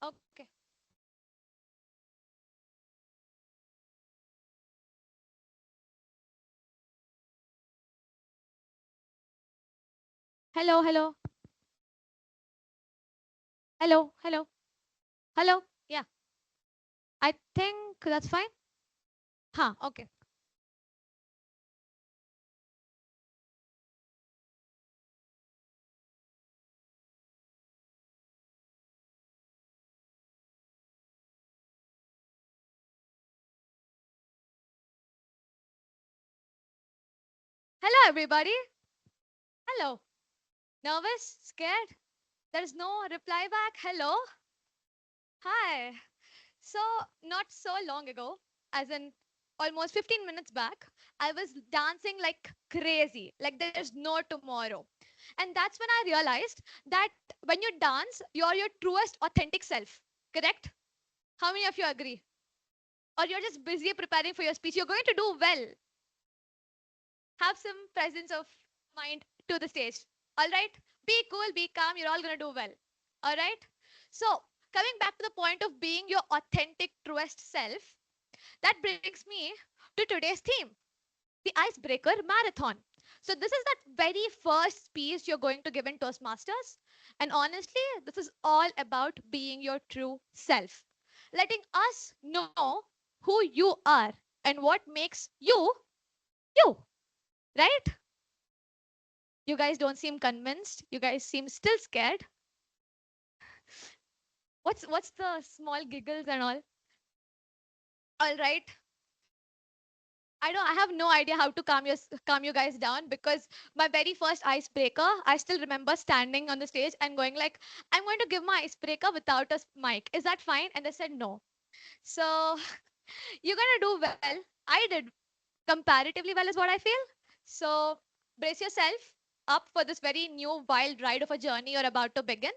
Okay. Hello, hello, hello, hello, hello. Yeah, I think that's fine. Huh, okay. Hello, everybody. Hello. Nervous? Scared? There's no reply back. Hello. Hi. So, not so long ago, as in almost 15 minutes back, I was dancing like crazy, like there's no tomorrow. And that's when I realized that when you dance, you're your truest, authentic self. Correct? How many of you agree? Or you're just busy preparing for your speech? You're going to do well. Have some presence of mind to the stage. All right? Be cool, be calm. You're all going to do well. All right? So, coming back to the point of being your authentic, truest self, that brings me to today's theme, the icebreaker marathon. So, this is that very first speech you're going to give in Toastmasters. And honestly, this is all about being your true self, letting us know who you are and what makes you you, right? You guys don't seem convinced. You guys seem still scared. What's the small giggles and all? All right. I have no idea how to calm you guys down because my very first icebreaker, I still remember standing on the stage and going like, I'm going to give my icebreaker without a mic. Is that fine? And they said no. So you're gonna do well. I did comparatively well is what I feel. So brace yourself up for this very new wild ride of a journey you're about to begin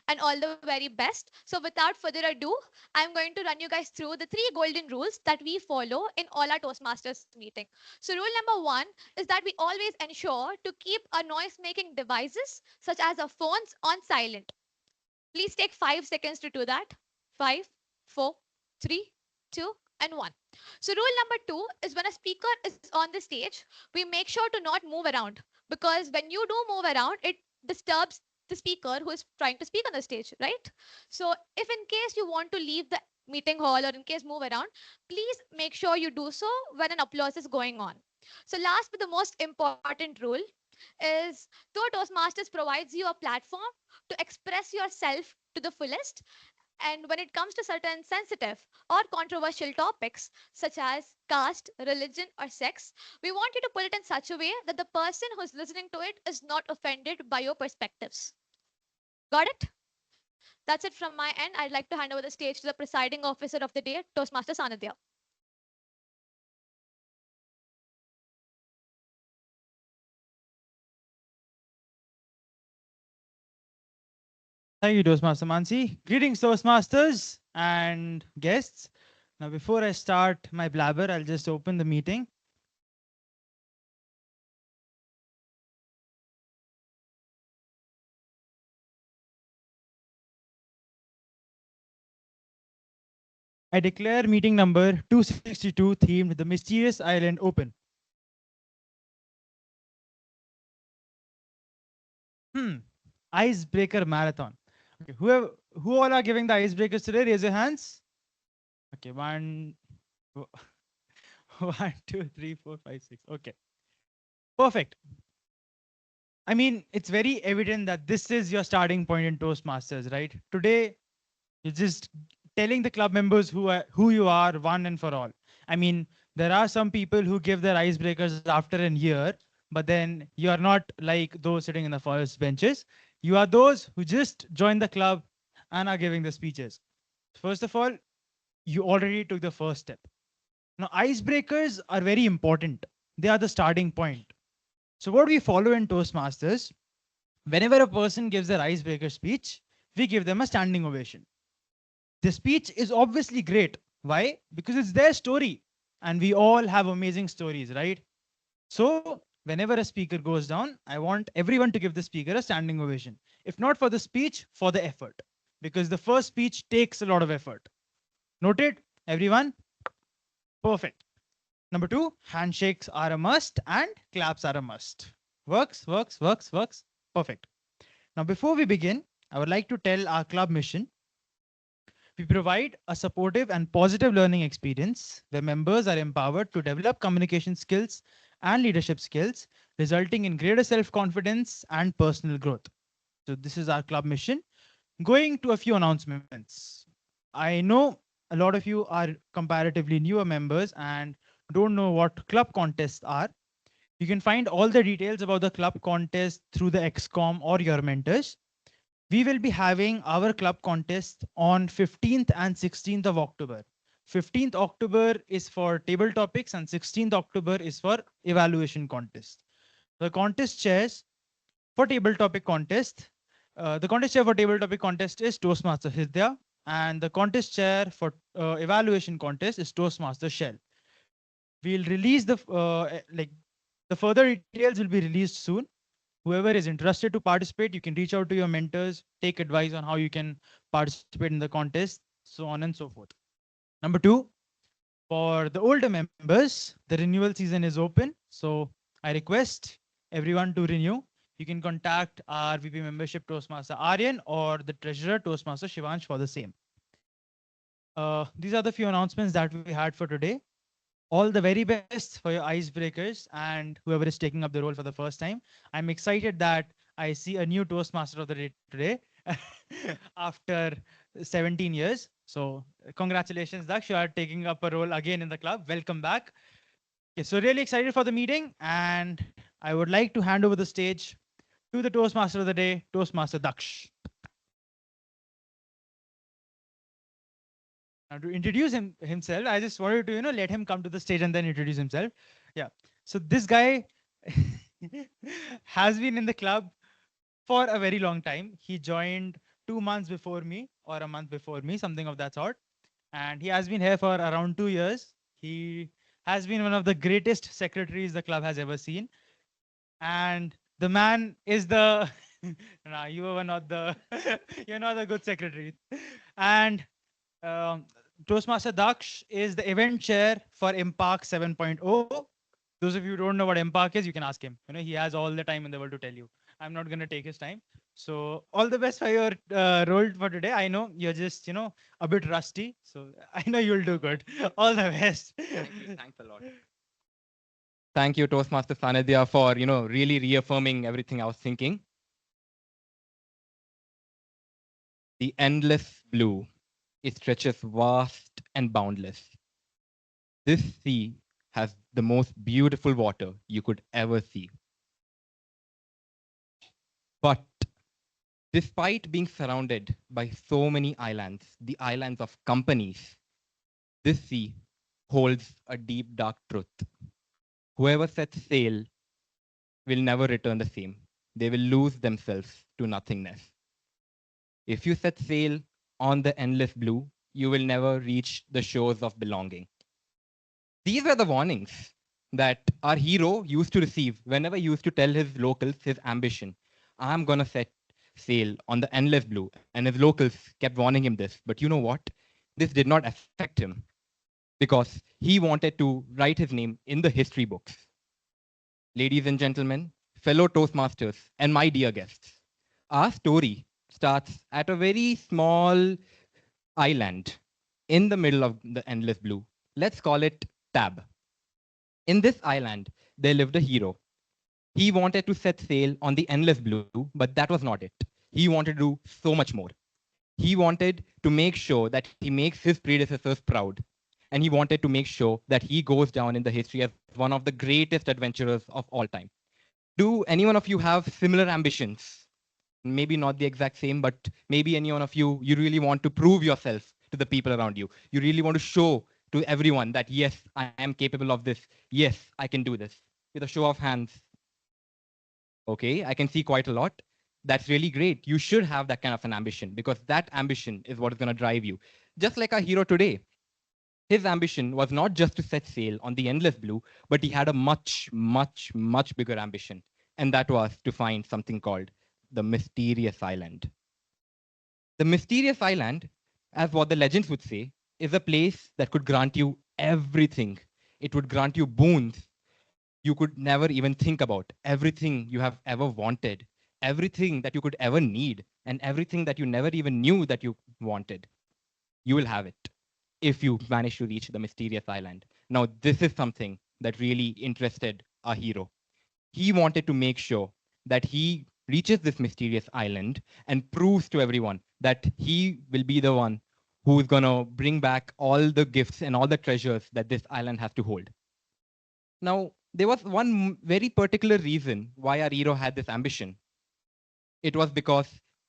and all the very best. So without further ado, I'm going to run you guys through the three golden rules that we follow in all our Toastmasters meeting. So rule number one is that we always ensure to keep our noise making devices such as our phones on silent. Please take 5 seconds to do that. Five, four, three, two, and one. So, rule number two is when a speaker is on the stage, we make sure to not move around because when you do move around, it disturbs the speaker who is trying to speak on the stage, right? So, if in case you want to leave the meeting hall or in case move around, please make sure you do so when an applause is going on. So, last but the most important rule is though Toastmasters provides you a platform to express yourself to the fullest, and when it comes to certain sensitive or controversial topics such as caste, religion, or sex, we want you to put it in such a way that the person who's listening to it is not offended by your perspectives. Got it? That's it from my end. I'd like to hand over the stage to the presiding officer of the day, Toastmaster Sanidhya. Thank you, Toastmaster Mansi. Greetings, Toastmasters and guests. Now, before I start my blabber, I'll just open the meeting. I declare meeting number 262 themed The Mysterious Island open. Hmm. Icebreaker marathon. Okay, who all are giving the icebreakers today? Raise your hands. Okay, one, one, two, three, four, five, six. Okay, perfect. I mean, it's very evident that this is your starting point in Toastmasters, right? Today, you're just telling the club members who you are one and for all. I mean, there are some people who give their icebreakers after a year, but then you are not like those sitting in the first benches. You are those who just joined the club and are giving the speeches. First of all, you already took the first step. Now, icebreakers are very important. They are the starting point. So, what we follow in Toastmasters, whenever a person gives their icebreaker speech, we give them a standing ovation. The speech is obviously great. Why? Because it's their story. And we all have amazing stories, right? So, whenever a speaker goes down, I want everyone to give the speaker a standing ovation. If not for the speech, for the effort. because the first speech takes a lot of effort. Noted, everyone? Perfect. Number two, handshakes are a must and claps are a must. Works, works, works, works. Perfect. Now, before we begin, I would like to tell our club mission. We provide a supportive and positive learning experience where members are empowered to develop communication skills and leadership skills, resulting in greater self confidence and personal growth. So, this is our club mission. Going to a few announcements. I know a lot of you are comparatively newer members and don't know what club contests are. You can find all the details about the club contest through the XCOM or your mentors. We will be having our club contest on 15th and 16th of October. 15th October is for table topics and 16th October is for evaluation contest. The contest chairs for table topic contest, the contest chair for table topic contest is Toastmaster Hridaya, and the contest chair for evaluation contest is Toastmaster Shail. We'll release the further details will be released soon. Whoever is interested to participate, you can reach out to your mentors, take advice on how you can participate in the contest, so on and so forth. Number two, for the older members, the renewal season is open. So I request everyone to renew. You can contact our VP membership Toastmaster Aryan or the treasurer Toastmaster Shivansh for the same. These are the few announcements that we had for today. All the very best for your icebreakers and whoever is taking up the role for the first time. I'm excited that I see a new Toastmaster of the day today after 17 years. So congratulations, Daksh, you are taking up a role again in the club. Welcome back. Okay, so really excited for the meeting, and I would like to hand over the stage to the Toastmaster of the day, Toastmaster Daksh. Now to introduce himself, I just wanted to, let him come to the stage and then introduce himself. Yeah. So this guy has been in the club for a very long time. He joined 2 months before me or a month before me, something of that sort. And he has been here for around 2 years. He has been one of the greatest secretaries the club has ever seen. And the man is the, nah, you were not the, you're not a good secretary. And Toastmaster Daksh is the event chair for Impark 7.0. Those of you who don't know what Impark is, you can ask him. He has all the time in the world to tell you. I'm not going to take his time. So all the best for your role for today. I know you're just, a bit rusty. So I know you'll do good. All the best. Thank you. Thanks a lot. Thank you, Toastmaster Sanidhya, for really reaffirming everything I was thinking. The endless blue, it stretches vast and boundless. This sea has the most beautiful water you could ever see. But despite being surrounded by so many islands, the islands of companies, this sea holds a deep, dark truth. Whoever sets sail will never return the same. They will lose themselves to nothingness. If you set sail on the endless blue, you will never reach the shores of belonging. These were the warnings that our hero used to receive whenever he used to tell his locals his ambition. I'm going to set sail on the endless blue. And his locals kept warning him this. But you know what? This did not affect him because he wanted to write his name in the history books. Ladies and gentlemen, fellow Toastmasters, and my dear guests, our story starts at a very small island in the middle of the endless blue. Let's call it Tab. In this island, there lived a hero. He wanted to set sail on the endless blue, but that was not it. He wanted to do so much more. He wanted to make sure that he makes his predecessors proud. And he wanted to make sure that he goes down in the history as one of the greatest adventurers of all time. Do any one of you have similar ambitions? Maybe not the exact same, but maybe any one of you, you really want to prove yourself to the people around you. You really want to show to everyone that, yes, I am capable of this. Yes, I can do this. With a show of hands. Okay, I can see quite a lot. That's really great. You should have that kind of an ambition because that ambition is what is going to drive you. Just like our hero today. His ambition was not just to set sail on the endless blue, but he had a much, much, much bigger ambition. And that was to find something called the mysterious island. The mysterious island, as what the legends would say, is a place that could grant you everything. It would grant you boons you could never even think about, everything you have ever wanted, everything that you could ever need, and everything that you never even knew that you wanted. You will have it if you manage to reach the mysterious island. Now, this is something that really interested our hero. He wanted to make sure that he reaches this mysterious island and proves to everyone that he will be the one who is going to bring back all the gifts and all the treasures that this island has to hold. Now, there was one very particular reason why our hero had this ambition. It was because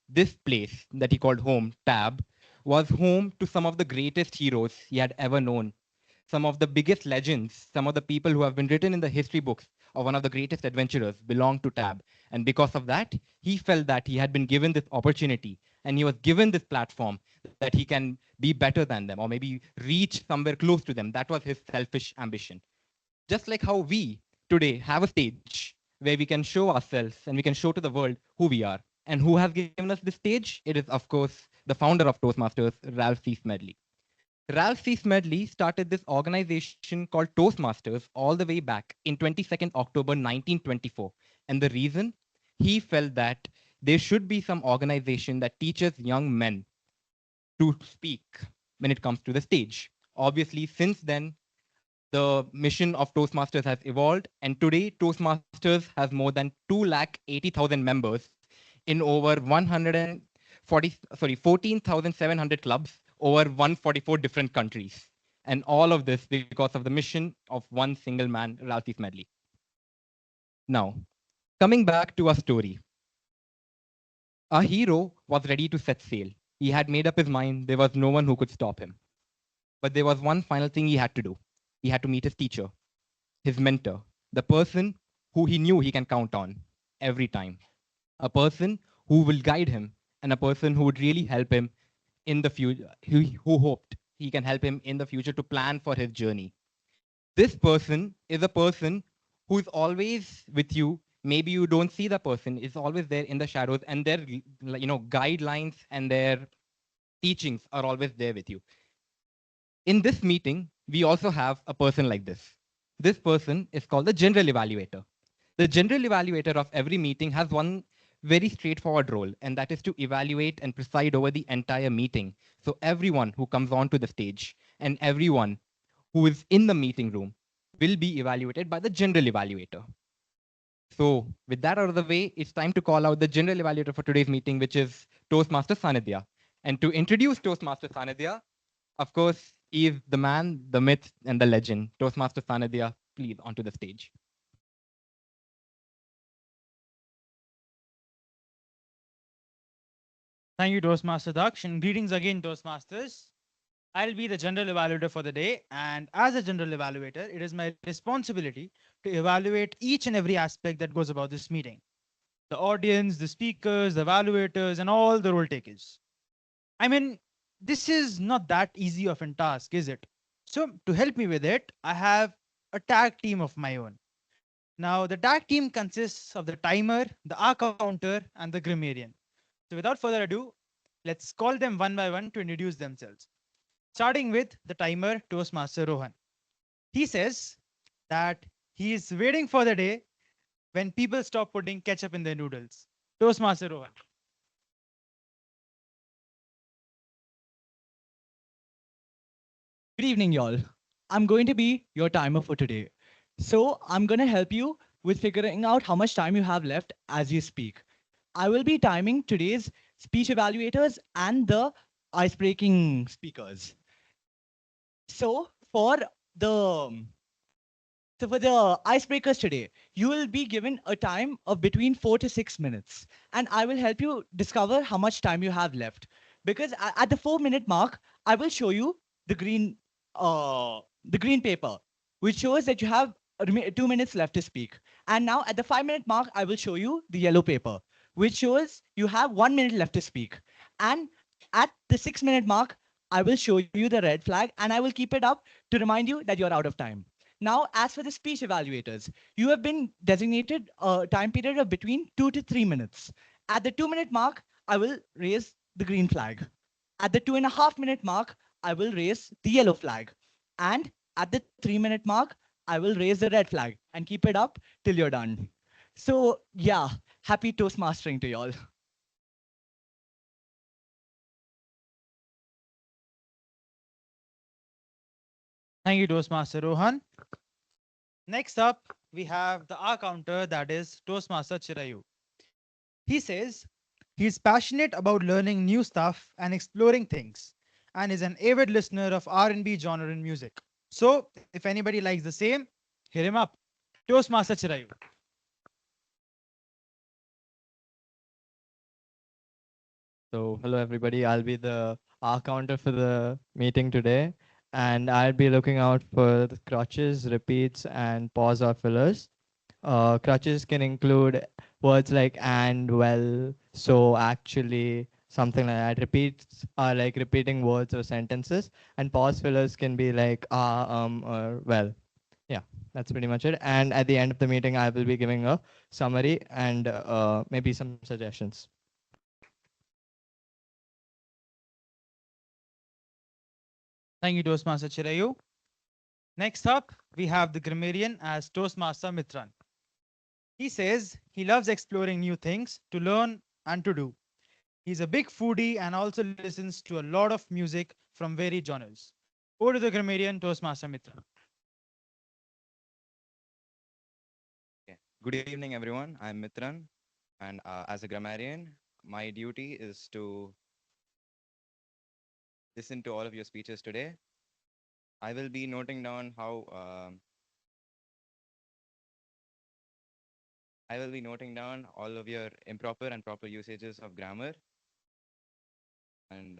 this place that he called home, Tab, was home to some of the greatest heroes he had ever known. Some of the biggest legends, some of the people who have been written in the history books of one of the greatest adventurers belong to Tab. And because of that, he felt that he had been given this opportunity and he was given this platform that he can be better than them or maybe reach somewhere close to them. That was his selfish ambition. Just like how we today have a stage where we can show ourselves and we can show to the world who we are. And who has given us this stage? It is, of course, the founder of Toastmasters, Ralph C. Smedley. Ralph C. Smedley started this organization called Toastmasters all the way back in 22nd October 1924. And the reason? He felt that there should be some organization that teaches young men to speak when it comes to the stage. Obviously, since then, the mission of Toastmasters has evolved, and today Toastmasters has more than 280,000 members in over 14,700 clubs over 144 different countries. And all of this because of the mission of one single man, Ralphie Smedley. Now, coming back to our story, our hero was ready to set sail. He had made up his mind. There was no one who could stop him. But there was one final thing he had to do. He had to meet his teacher, his mentor, the person who he knew he can count on every time, a person who will guide him, and a person who would really help him in the future, who hoped he can help him in the future to plan for his journey. This person is a person who is always with you. Maybe you don't see the person, is always there in the shadows, and their guidelines and their teachings are always there with you. In this meeting, we also have a person like this. This person is called the general evaluator. The general evaluator of every meeting has one very straightforward role, and that is to evaluate and preside over the entire meeting. So everyone who comes onto the stage and everyone who is in the meeting room will be evaluated by the general evaluator. So with that out of the way, it's time to call out the general evaluator for today's meeting, which is Toastmaster Sanidhya. And to introduce Toastmaster Sanidhya, of course, he is the man, the myth, and the legend. Toastmaster Sanidhya, please, onto the stage. Thank you, Toastmaster Daksh, and greetings again, Toastmasters. I'll be the general evaluator for the day, and as a general evaluator, it is my responsibility to evaluate each and every aspect that goes about this meeting. The audience, the speakers, the evaluators, and all the role takers. I mean, this is not that easy of a task, is it? So to help me with it, I have a tag team of my own. Now, the tag team consists of the timer, the R counter, and the Grammarian. So without further ado, let's call them one by one to introduce themselves. Starting with the timer, Toastmaster Rohan. He says that he is waiting for the day when people stop putting ketchup in their noodles. Toastmaster Rohan. Good evening, y'all. I'm going to be your timer for today. So I'm going to help you with figuring out how much time you have left as you speak. I will be timing today's speech evaluators and the ice-breaking speakers. So for the so for the icebreakers today, you will be given a time of between 4 to 6 minutes, and I will help you discover how much time you have left. Because at the 4 minute mark, I will show you the green, the green paper, which shows that you have 2 minutes left to speak. And now at the 5 minute mark, I will show you the yellow paper, which shows you have 1 minute left to speak. And at the 6 minute mark, I will show you the red flag, and I will keep it up to remind you that you're out of time. Now, as for the speech evaluators, you have been designated a time period of between 2 to 3 minutes. At the 2 minute mark, I will raise the green flag. At the 2.5 minute mark, I will raise the yellow flag. And at the 3 minute mark, I will raise the red flag and keep it up till you're done. So, yeah, happy Toastmastering to y'all. Thank you, Toastmaster Rohan. Next up, we have the R counter, that is Toastmaster Chirayu. He says he's passionate about learning new stuff and exploring things, and is an avid listener of R&B genre in music. So, if anybody likes the same, hit him up. Toastmaster Chirayu. So, hello everybody. I'll be the R counter for the meeting today, and I'll be looking out for the crutches, repeats, and pause or fillers. Crutches can include words like and, well, so, actually, something like that. Repeats are like repeating words or sentences, and pause fillers can be like or well. Yeah, that's pretty much it. And at the end of the meeting, I will be giving a summary and maybe some suggestions. Thank you, Toastmaster Chirayu. Next up, we have the Grammarian as Toastmaster Mitran. He says he loves exploring new things to learn and to do. He's a big foodie and also listens to a lot of music from varied genres. Over to the Grammarian, Toastmaster Mitran. Okay. Good evening, everyone. I'm Mitran, and as a grammarian, my duty is to listen to all of your speeches today. I will be noting down how I will be noting down all of your improper and proper usages of grammar. And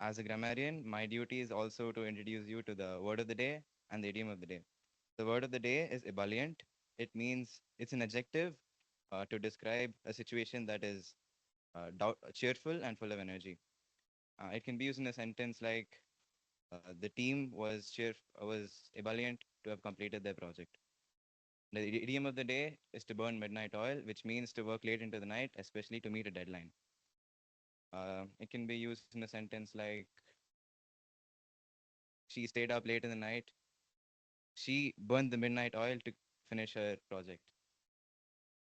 as a grammarian, my duty is also to introduce you to the word of the day and the idiom of the day. The word of the day is ebullient. It means it's an adjective to describe a situation that is cheerful and full of energy. It can be used in a sentence like the team was ebullient to have completed their project. The idiom of the day is to burn midnight oil, which means to work late into the night, especially to meet a deadline. It can be used in a sentence like she stayed up late in the night. She burned the midnight oil to finish her project.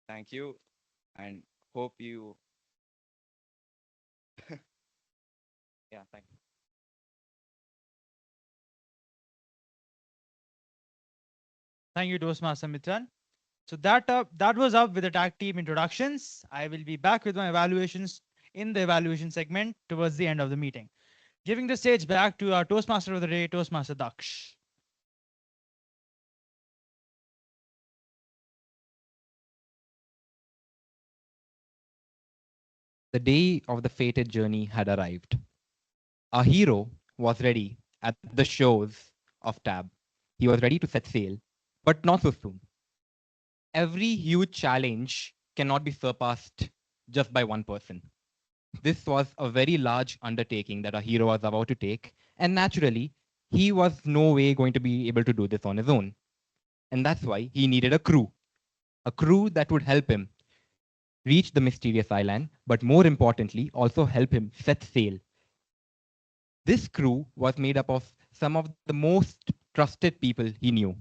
Thank you, and hope you. Yeah, thank you. Thank you, Toastmaster Mitran. So that was up with the tag team introductions. I will be back with my evaluations in the evaluation segment towards the end of the meeting. Giving the stage back to our Toastmaster of the day, Toastmaster Daksh. The day of the fated journey had arrived. Our hero was ready at the shores of Tab. He was ready to set sail, but not so soon. Every huge challenge cannot be surpassed just by one person. This was a very large undertaking that our hero was about to take, and naturally, he was no way going to be able to do this on his own. And that's why he needed a crew that would help him reach the mysterious island, but more importantly, also help him set sail. This crew was made up of some of the most trusted people he knew.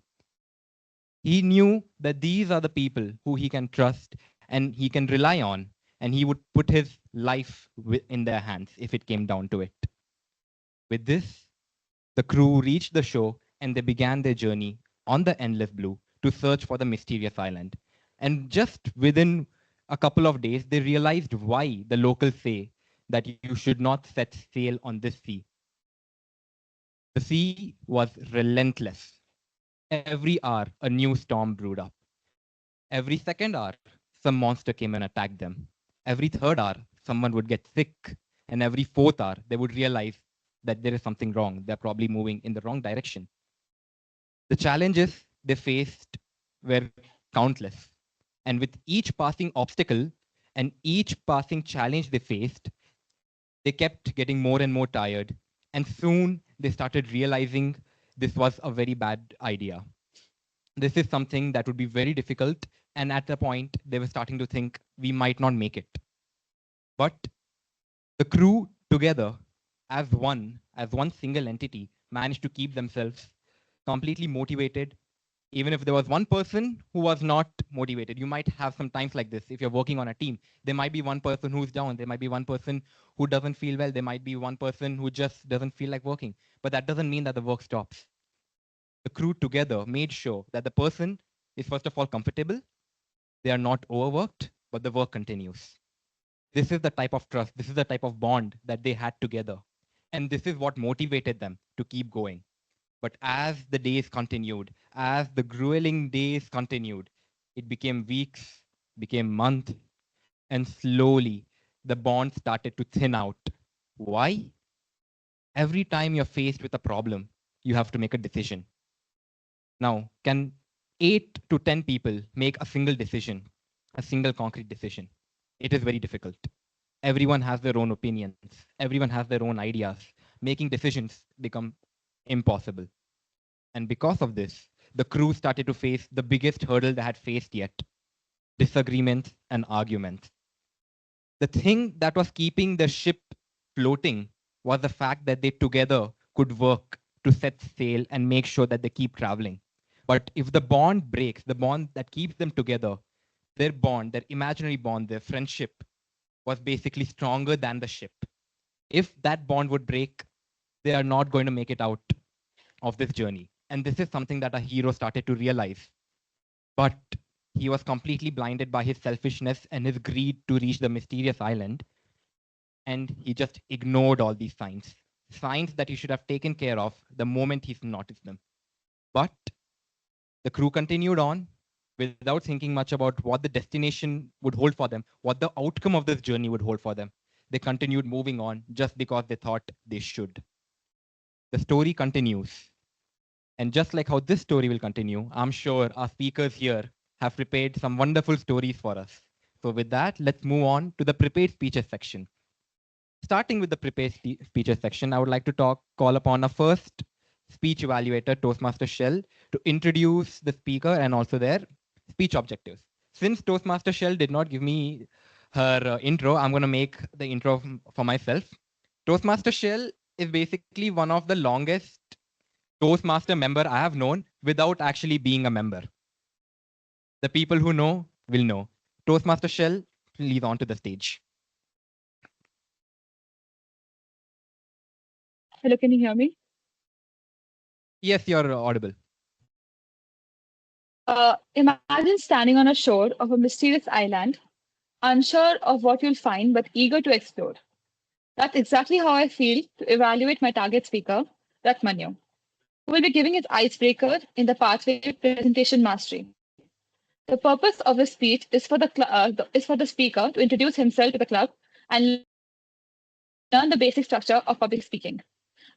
He knew that these are the people who he can trust and he can rely on, and he would put his life in their hands if it came down to it. With this, the crew reached the shore and they began their journey on the endless blue to search for the mysterious island. And just within a couple of days, they realized why the locals say that you should not set sail on this sea. The sea was relentless. Every hour, a new storm brewed up. Every second hour, some monster came and attacked them. Every third hour, someone would get sick. And every fourth hour, they would realize that there is something wrong. They're probably moving in the wrong direction. The challenges they faced were countless. And with each passing obstacle and each passing challenge they faced, they kept getting more and more tired. And soon they started realizing this was a very bad idea. This is something that would be very difficult. And at the point, they were starting to think we might not make it. But the crew together as one single entity, managed to keep themselves completely motivated. Even if there was one person who was not motivated, you might have some times like this. If you're working on a team, there might be one person who's down. There might be one person who doesn't feel well. There might be one person who just doesn't feel like working. But that doesn't mean that the work stops. The crew together made sure that the person is first of all comfortable. They are not overworked, but the work continues. This is the type of trust. This is the type of bond that they had together. And this is what motivated them to keep going. But as the days continued, as the grueling days continued, it became weeks, became months, and slowly the bond started to thin out. Why? Every time you're faced with a problem, you have to make a decision. Now, can 8 to 10 people make a single decision, a single concrete decision? It is very difficult. Everyone has their own opinions. Everyone has their own ideas. Making decisions become impossible. And because of this, the crew started to face the biggest hurdle they had faced yet: disagreements and arguments. The thing that was keeping the ship floating was the fact that they together could work to set sail and make sure that they keep traveling. But if the bond breaks, the bond that keeps them together, their bond, their imaginary bond, their friendship was basically stronger than the ship. If that bond would break, they are not going to make it out of this journey. And this is something that our hero started to realize. But he was completely blinded by his selfishness and his greed to reach the mysterious island. And he just ignored all these signs, signs that he should have taken care of the moment he noticed them. But the crew continued on without thinking much about what the destination would hold for them, what the outcome of this journey would hold for them. They continued moving on just because they thought they should. The story continues. And just like how this story will continue, I'm sure our speakers here have prepared some wonderful stories for us. So with that, let's move on to the prepared speeches section. Starting with the prepared speeches section, I would like to call upon our first speech evaluator, Toastmaster Shail, to introduce the speaker and also their speech objectives. Since Toastmaster Shail did not give me her intro, I'm going to make the intro for myself. Toastmaster Shail is basically one of the longest Toastmaster member I have known without actually being a member. The people who know will know. Toastmaster Shail, please on to the stage. Hello, can you hear me? Yes, you're audible. Imagine standing on a shore of a mysterious island, unsure of what you'll find, but eager to explore. That's exactly how I feel to evaluate my target speaker, Rtamanyu, who will be giving his icebreaker in the pathway to presentation mastery. The purpose of his speech is for the speaker to introduce himself to the club and learn the basic structure of public speaking.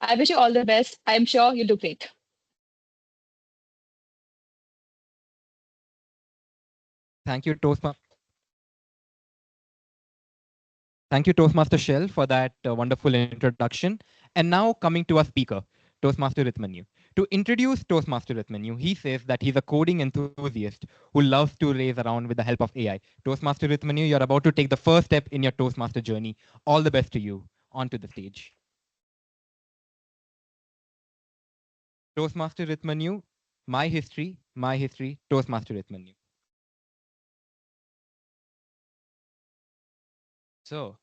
I wish you all the best. I am sure you'll do great. Thank you, Thank you, Toastmaster Shail, for that wonderful introduction. And now coming to our speaker, Toastmaster Rtamanyu. To introduce Toastmaster Rtamanyu, he says that he's a coding enthusiast who loves to race around with the help of AI. Toastmaster Rtamanyu, you're about to take the first step in your Toastmaster journey. All the best to you. Onto the stage. Toastmaster Rtamanyu, my history, Toastmaster Rtamanyu. So,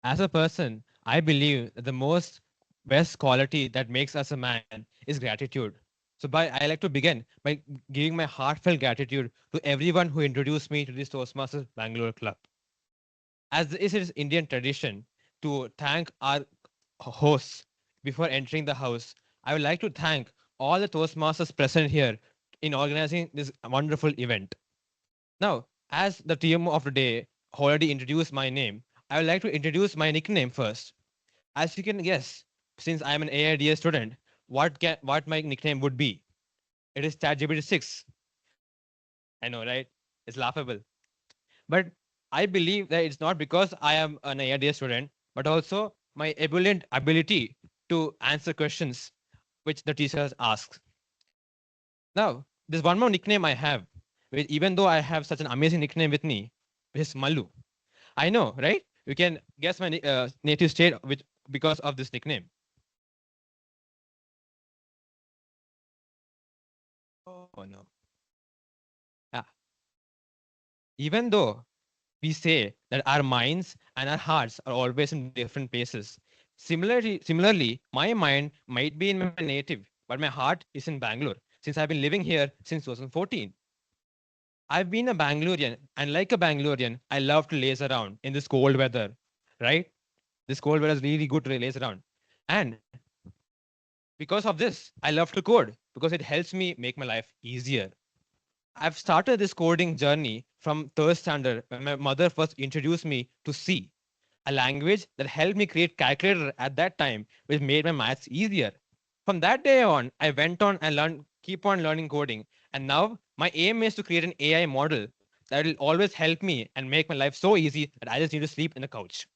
as a person, I believe that the most best quality that makes us a man is gratitude. So, I like to begin by giving my heartfelt gratitude to everyone who introduced me to this Toastmasters Bangalore Club. As is its Indian tradition to thank our hosts before entering the house, I would like to thank all the Toastmasters present here in organizing this wonderful event. Now, as the TMO of the day already introduced my name, I would like to introduce my nickname first. As you can guess, since I am an AIDS student, what my nickname would be? It is ChatGPT 6. I know, right? It's laughable. But I believe that it's not because I am an AIDS student, but also my ebullient ability to answer questions which the teachers ask. Now, there's one more nickname I have, even though I have such an amazing nickname with me, which is Malu. I know, right? You can guess my native state, which because of this nickname. Oh no. Yeah. Even though we say that our minds and our hearts are always in different places. Similarly, my mind might be in my native, but my heart is in Bangalore since I've been living here since 2014. I've been a Bangalorean, and like a Bangalorean, I love to laze around in this cold weather, right? This cold weather is really good to laze around. And because of this, I love to code because it helps me make my life easier. I've started this coding journey from third standard when my mother first introduced me to C, a language that helped me create calculator at that time, which made my maths easier. From that day on, I went on and keep on learning coding. And now my aim is to create an AI model that will always help me and make my life so easy that I just need to sleep in the couch.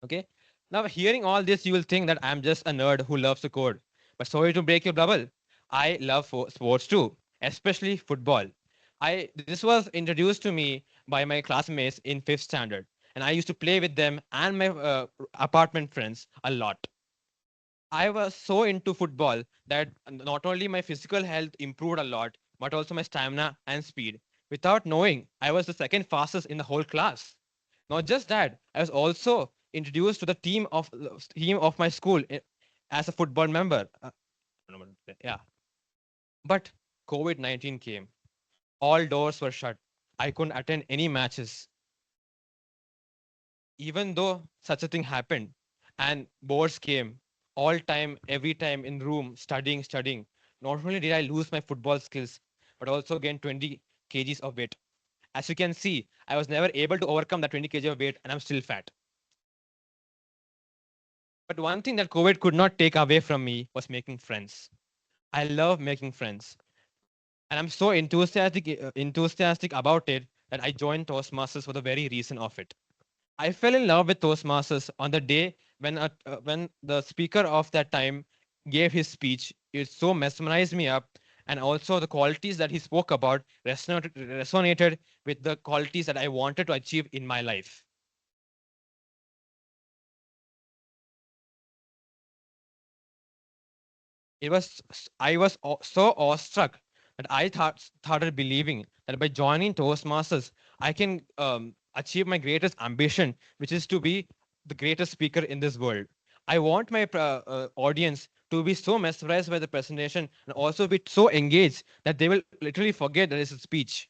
Okay. Now, hearing all this, you will think that I'm just a nerd who loves to code. But sorry to break your bubble. I love sports too, especially football. This was introduced to me by my classmates in fifth standard, and I used to play with them and my apartment friends a lot. I was so into football that not only my physical health improved a lot, but also my stamina and speed. Without knowing, I was the second fastest in the whole class. Not just that, I was also introduced to the team of my school as a football member. Yeah, but COVID-19 came. All doors were shut. I couldn't attend any matches. Even though such a thing happened, and boards came, all time, every time in room, studying. Not only did I lose my football skills, but also gain 20 kgs of weight. As you can see, I was never able to overcome that 20 kg of weight, and I'm still fat. But one thing that COVID could not take away from me was making friends. I love making friends. And I'm so enthusiastic about it that I joined Toastmasters for the very reason of it. I fell in love with Toastmasters on the day when the speaker of that time gave his speech. It so mesmerized me up, and also the qualities that he spoke about resonated with the qualities that I wanted to achieve in my life. I was so awestruck that I started believing that by joining Toastmasters, I can achieve my greatest ambition, which is to be the greatest speaker in this world. I want my audience to be so mesmerized by the presentation and also be so engaged that they will literally forget that it's a speech.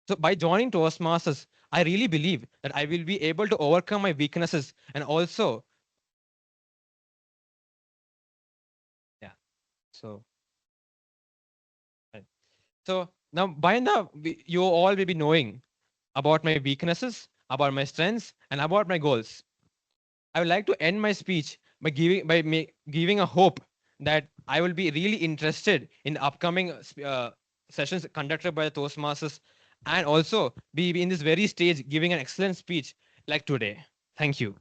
So by joining Toastmasters, I really believe that I will be able to overcome my weaknesses and also, yeah. So So now you all will be knowing about my weaknesses, about my strengths, and about my goals. I would like to end my speech by giving a hope that I will be really interested in the upcoming sessions conducted by the Toastmasters, and also be in this very stage giving an excellent speech like today. Thank you.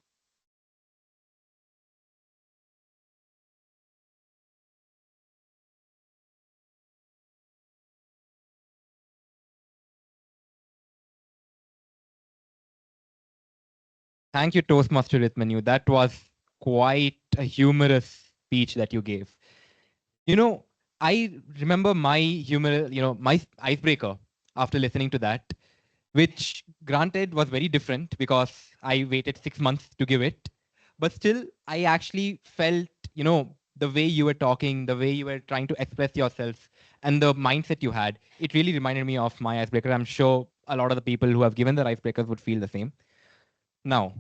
Thank you, Toastmaster Rtamanyu. That was quite a humorous speech that you gave. You know, I remember my humor, my icebreaker after listening to that, which granted was very different because I waited 6 months to give it. But still, I actually felt, the way you were talking, the way you were trying to express yourself, and the mindset you had, it really reminded me of my icebreaker. I'm sure a lot of the people who have given their icebreakers would feel the same. Now,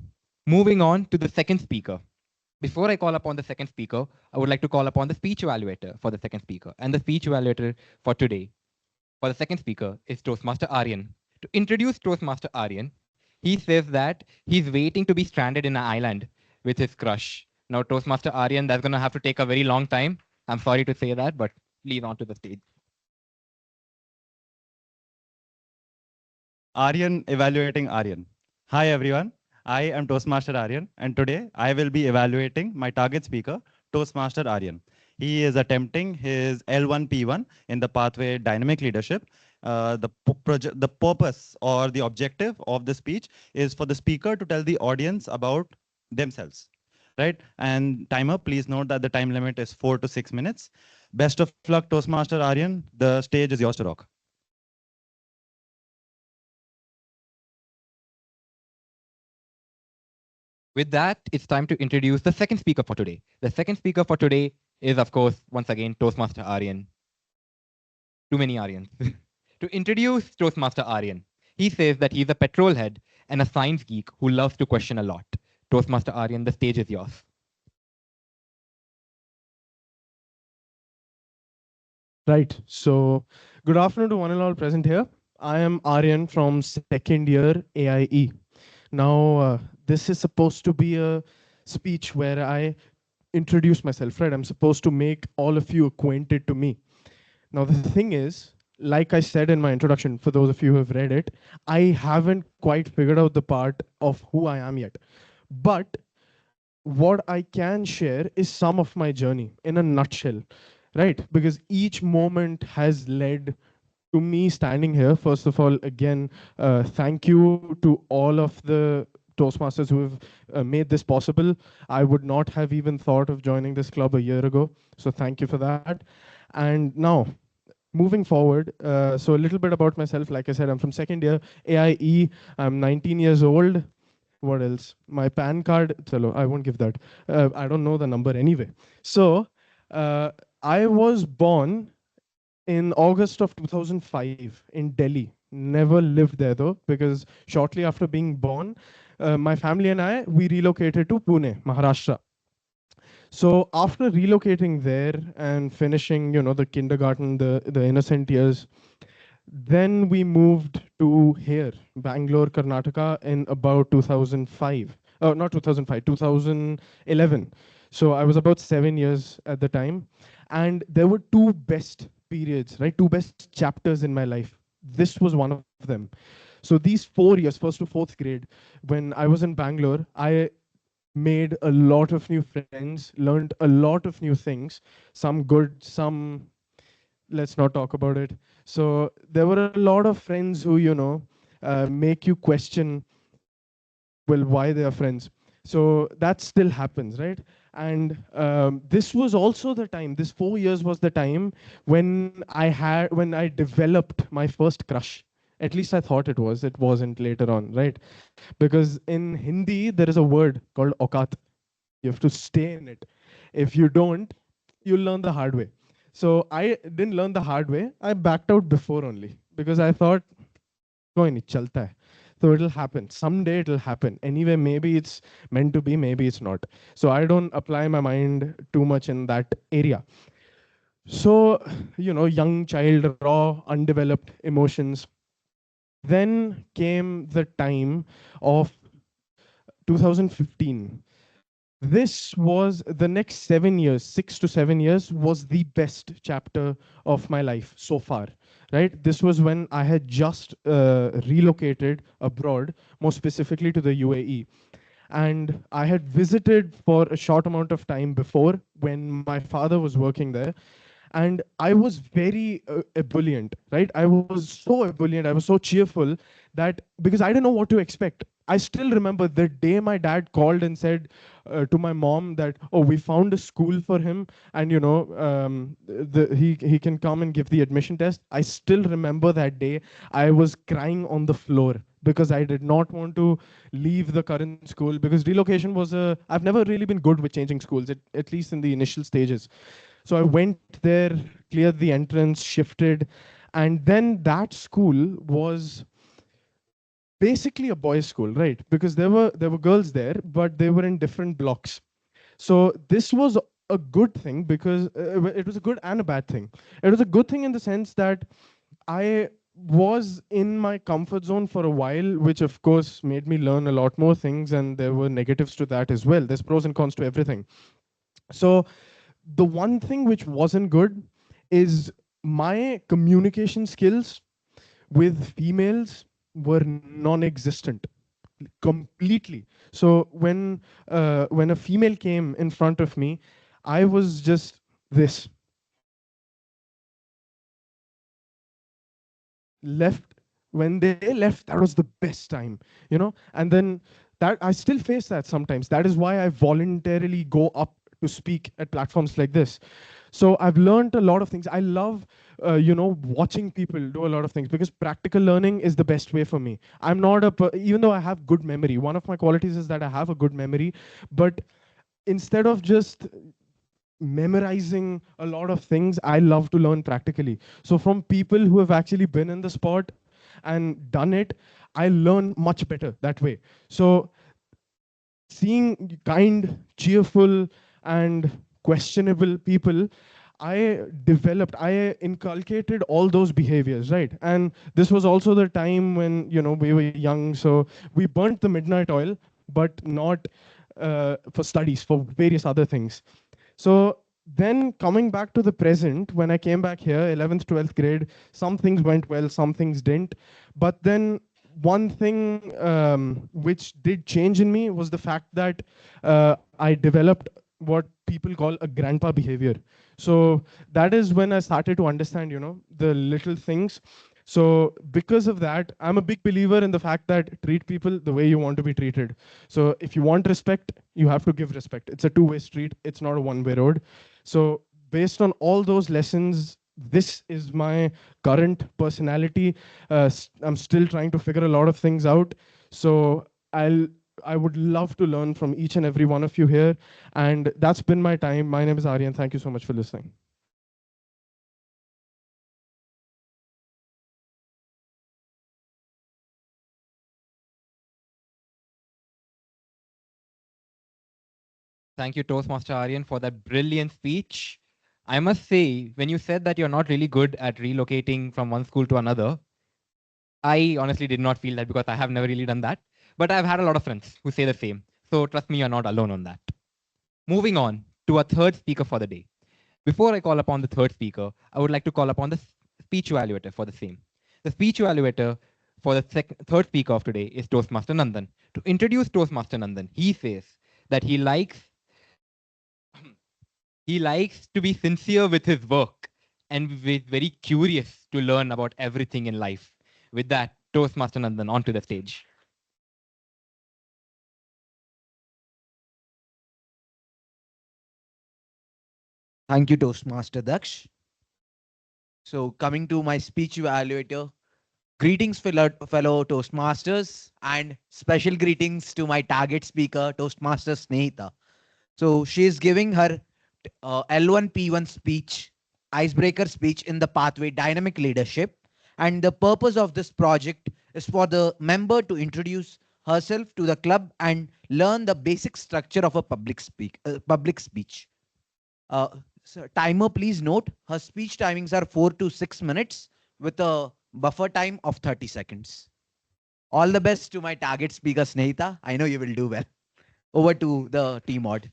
moving on to the second speaker. Before I call upon the second speaker, I would like to call upon the speech evaluator for the second speaker. And the speech evaluator for today, for the second speaker, is Toastmaster Aryan. To introduce Toastmaster Aryan, he says that he's waiting to be stranded in an island with his crush. Now, Toastmaster Aryan, that's going to have to take a very long time. I'm sorry to say that, but please onto the stage. Aryan evaluating Aryan. Hi everyone, I am Toastmaster Aryan and today I will be evaluating my target speaker, Toastmaster Aryan. He is attempting his L1P1 in the pathway dynamic leadership. The purpose or the objective of the speech is for the speaker to tell the audience about themselves. right? And timer, please note that the time limit is 4 to 6 minutes. Best of luck, Toastmaster Aryan. The stage is yours to rock. With that, it's time to introduce the second speaker for today. The second speaker for today is, of course, once again, Toastmaster Aryan. Too many Aryans. To introduce Toastmaster Aryan, he says that he's a petrol head and a science geek who loves to question a lot. Toastmaster Aryan, the stage is yours. Right. So, good afternoon to one and all present here. I am Aryan from second year AIE. Now, this is supposed to be a speech where I introduce myself, right? I'm supposed to make all of you acquainted to me. Now, the thing is, like I said in my introduction, for those of you who have read it, I haven't quite figured out the part of who I am yet. But what I can share is some of my journey in a nutshell, right? Because each moment has led to me standing here. First of all, again, thank you to all of the Toastmasters who have made this possible. I would not have even thought of joining this club a year ago. So thank you for that. And now, moving forward, so a little bit about myself. Like I said, I'm from second year AIE. I'm 19 years old. What else? My PAN card. Chalo, I won't give that. I don't know the number anyway. So I was born in August of 2005 in Delhi. Never lived there though, because shortly after being born, my family and I, we relocated to Pune, Maharashtra. So after relocating there and finishing, the kindergarten, the innocent years, then we moved to here, Bangalore, Karnataka, in about 2005. Not 2005, 2011. So I was about 7 years at the time. And there were two best periods, right? Two best chapters in my life. This was one of them. So these 4 years, first to fourth grade, when I was in Bangalore, I made a lot of new friends, learned a lot of new things, some good, some let's not talk about it. So there were a lot of friends who, make you question, well, why they are friends. So that still happens, right? And this was also the time, this 4 years was the time when I developed my first crush. At least I thought it was. It wasn't later on, right? Because in Hindi, there is a word called aukat. You have to stay in it. If you don't, you'll learn the hard way. So I didn't learn the hard way. I backed out before only because I thought, koi nahi, chalta hai. So it'll happen. Someday it'll happen. Anyway, maybe it's meant to be, maybe it's not. So I don't apply my mind too much in that area. So, young child, raw, undeveloped emotions. Then came the time of 2015. This was the next 7 years, 6 to 7 years was the best chapter of my life so far, right? This was when I had just relocated abroad, more specifically to the UAE. And I had visited for a short amount of time before when my father was working there. And I was very ebullient, right? I was so ebullient, I was so cheerful that because I didn't know what to expect. I still remember the day my dad called and said to my mom that, oh, we found a school for him, and he can come and give the admission test. I still remember that day. I was crying on the floor because I did not want to leave the current school, because relocation was I've never really been good with changing schools, at least in the initial stages. So I went there, cleared the entrance, shifted, and then that school was basically a boys' school, right? Because there were girls there, but they were in different blocks. So this was a good thing because it was a good and a bad thing. It was a good thing in the sense that I was in my comfort zone for a while, which of course made me learn a lot more things, and there were negatives to that as well. There's pros and cons to everything. So the one thing which wasn't good is my communication skills with females were non-existent completely. So when a female came in front of me, I was just this left. When they left, that was the best time, and then that I still face that sometimes. That is why I voluntarily go up to speak at platforms like this. So I've learned a lot of things. I love, watching people do a lot of things because practical learning is the best way for me. I'm not even though I have good memory. One of my qualities is that I have a good memory, but instead of just memorizing a lot of things, I love to learn practically. So from people who have actually been in the sport and done it, I learn much better that way. So seeing kind, cheerful, and questionable people, I inculcated all those behaviors, right? And this was also the time when, we were young, so we burnt the midnight oil, but not for studies, for various other things. So then coming back to the present, when I came back here, 11th, 12th grade, some things went well, some things didn't. But then one thing which did change in me was the fact that I developed what people call a grandpa behavior. So that is when I started to understand, the little things. So because of that, I'm a big believer in the fact that treat people the way you want to be treated. So if you want respect, you have to give respect. It's a two-way street. It's not a one-way road. So based on all those lessons, this is my current personality. I'm still trying to figure a lot of things out. So I would love to learn from each and every one of you here. And that's been my time. My name is Aryan. Thank you so much for listening. Thank you, Toastmaster Aryan, for that brilliant speech. I must say, when you said that you're not really good at relocating from one school to another, I honestly did not feel that because I have never really done that. But I've had a lot of friends who say the same. So trust me, you're not alone on that. Moving on to our third speaker for the day. Before I call upon the third speaker, I would like to call upon the speech evaluator for the same. The speech evaluator for the third speaker of today is Toastmaster Nandan. To introduce Toastmaster Nandan, he says that he likes to be sincere with his work and very curious to learn about everything in life. With that, Toastmaster Nandan onto the stage. Thank you, Toastmaster Daksh. So, coming to my speech evaluator, greetings, fellow Toastmasters, and special greetings to my target speaker, Toastmaster Snehita. So, she is giving her L1P1 speech, icebreaker speech in the pathway dynamic leadership. And the purpose of this project is for the member to introduce herself to the club and learn the basic structure of a public speech. Uh, Timer, please note her speech timings are 4 to 6 minutes with a buffer time of 30 seconds. All the best to my target speaker, Snehita. I know you will do well. Over to the TMoD.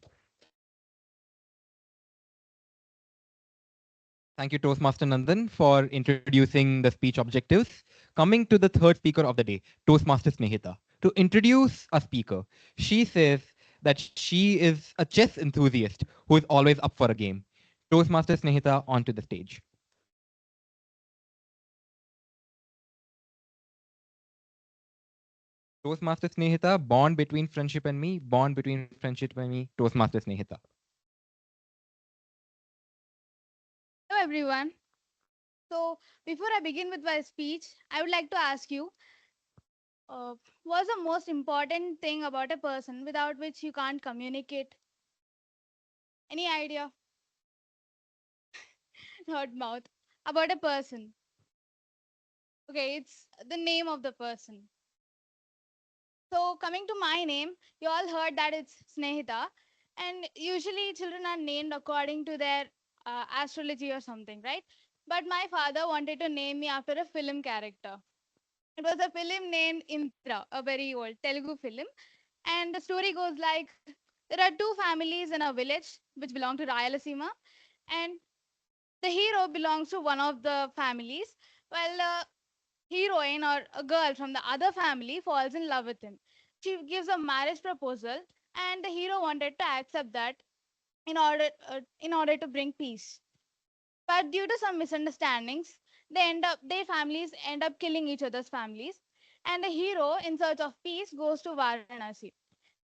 Thank you, Toastmaster Nandan, for introducing the speech objectives. Coming to the third speaker of the day, Toastmaster Snehita. To introduce a speaker, she says that she is a chess enthusiast who is always up for a game. Toastmaster Snehita onto the stage. Toastmaster Snehita, bond between friendship and me, bond between friendship and me, Toastmaster Snehita. Hello, everyone. So, before I begin with my speech, I would like to ask you what's the most important thing about a person without which you can't communicate? Any idea? Not mouth. About a person. Okay, it's the name of the person. So, coming to my name, you all heard that it's Snehita. And usually, children are named according to their astrology or something, right? But my father wanted to name me after a film character. It was a film named Indra, a very old Telugu film. And the story goes like there are two families in a village which belong to Rayalasima, and the hero belongs to one of the families, while the heroine or a girl from the other family falls in love with him. She gives a marriage proposal, and the hero wanted to accept that in order to bring peace. But due to some misunderstandings, their families end up killing each other's families. and a hero in search of peace goes to Varanasi.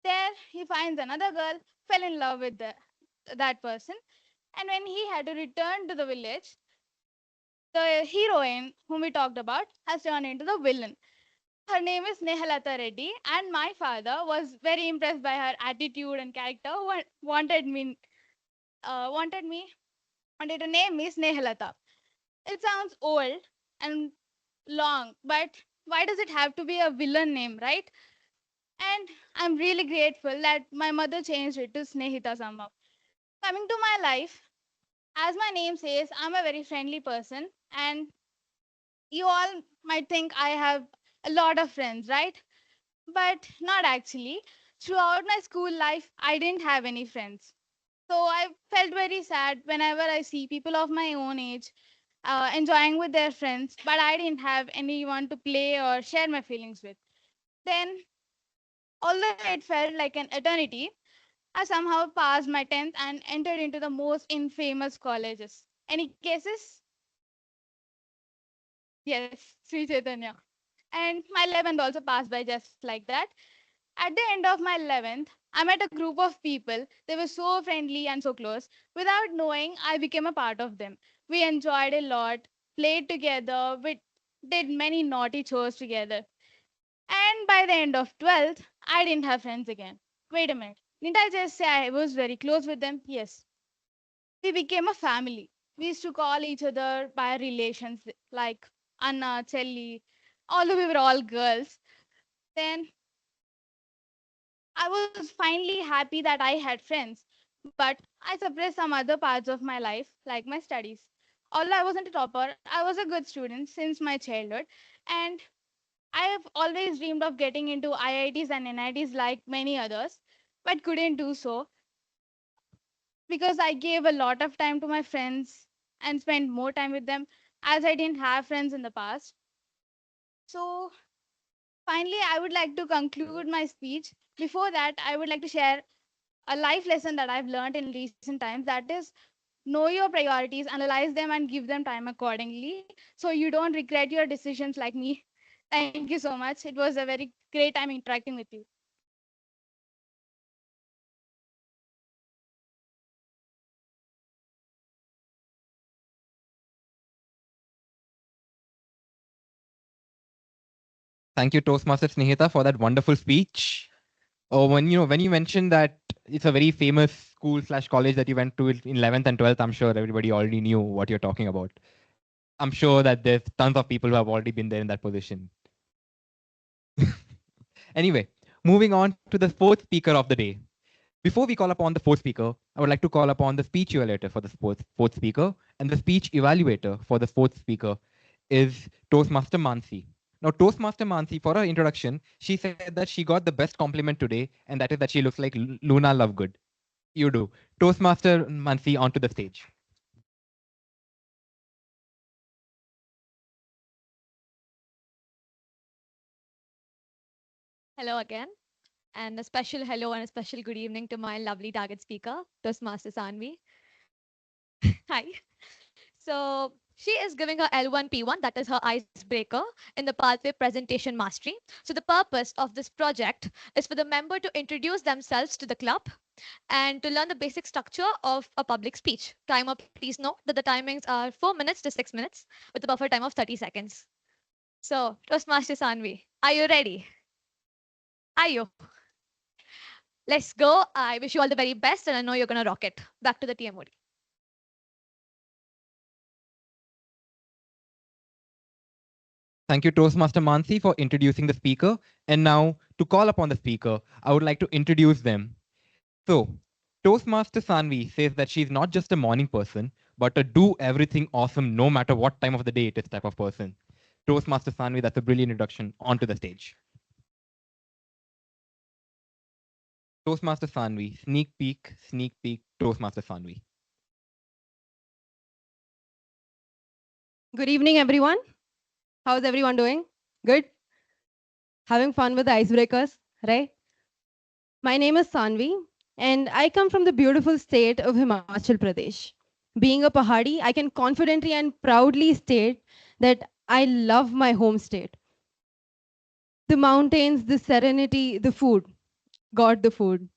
There, he finds another girl, fell in love with that person, and when he had to return to the village, the heroine, whom we talked about, has turned into the villain. Her name is Snehalata Reddy, and my father was very impressed by her attitude and character. Wanted me, wanted to name me Snehalata. It sounds old and long, but why does it have to be a villain name, right? And I'm really grateful that my mother changed it to Snehita somehow. Coming to my life, as my name says, I'm a very friendly person, and you all might think I have a lot of friends, right? But not actually. Throughout my school life, I didn't have any friends. So I felt very sad whenever I see people of my own age enjoying with their friends, but I didn't have anyone to play or share my feelings with. Then, although it felt like an eternity, I somehow passed my 10th and entered into the most infamous colleges. Any cases? Yes, Sri Chaitanya. And my 11th also passed by just like that. At the end of my 11th, I met a group of people. They were so friendly and so close. Without knowing, I became a part of them. We enjoyed a lot, played together, we did many naughty chores together. And by the end of 12th, I didn't have friends again. Wait a minute. Didn't I just say I was very close with them? Yes. We became a family. We used to call each other by relations like Anna, Chelli, although we were all girls. Then I was finally happy that I had friends, but I suppressed some other parts of my life, like my studies. Although I wasn't a topper, I was a good student since my childhood, and I have always dreamed of getting into IITs and NITs like many others, but couldn't do so because I gave a lot of time to my friends and spent more time with them as I didn't have friends in the past. So, finally, I would like to conclude my speech. Before that, I would like to share a life lesson that I've learned in recent times, that is, know your priorities, analyze them, and give them time accordingly so you don't regret your decisions like me. Thank you so much. It was a very great time interacting with you. Thank you, Toastmaster Snehita, for that wonderful speech. Oh, when you mentioned that it's a very famous school slash college that you went to in 11th and 12th, I'm sure everybody already knew what you're talking about. I'm sure that there's tons of people who have already been there in that position. Anyway, moving on to the fourth speaker of the day. Before we call upon the fourth speaker, I would like to call upon the speech evaluator for the fourth speaker, and the speech evaluator for the fourth speaker is Toastmaster Mansi. Now, Toastmaster Mansi, for her introduction, she said that she got the best compliment today, and that is that she looks like Luna Lovegood. You do. Toastmaster Mansi, onto the stage. Hello again, and a special hello and a special good evening to my lovely target speaker, Toastmaster Saanvi. Hi. So she is giving her L1P1, that is her icebreaker in the pathway presentation mastery. So the purpose of this project is for the member to introduce themselves to the club and to learn the basic structure of a public speech. Timer, please note that the timings are 4 minutes to 6 minutes with a buffer time of 30 seconds. So, Toastmaster Saanvi, are you ready? Are you? Let's go. I wish you all the very best, and I know you're going to rock it. Back to the TMoD. Thank you, Toastmaster Mansi, for introducing the speaker. And now, to call upon the speaker, I would like to introduce them. So, Toastmaster Saanvi says that she's not just a morning person, but a do everything awesome no matter what time of the day it is type of person. Toastmaster Saanvi, that's a brilliant introduction. Onto the stage. Toastmaster Saanvi, sneak peek, Toastmaster Saanvi. Good evening, everyone. How's everyone doing? Good? Having fun with the icebreakers, right? My name is Saanvi, and I come from the beautiful state of Himachal Pradesh. Being a Pahadi, I can confidently and proudly state that I love my home state. The mountains, the serenity, the food. God, the food.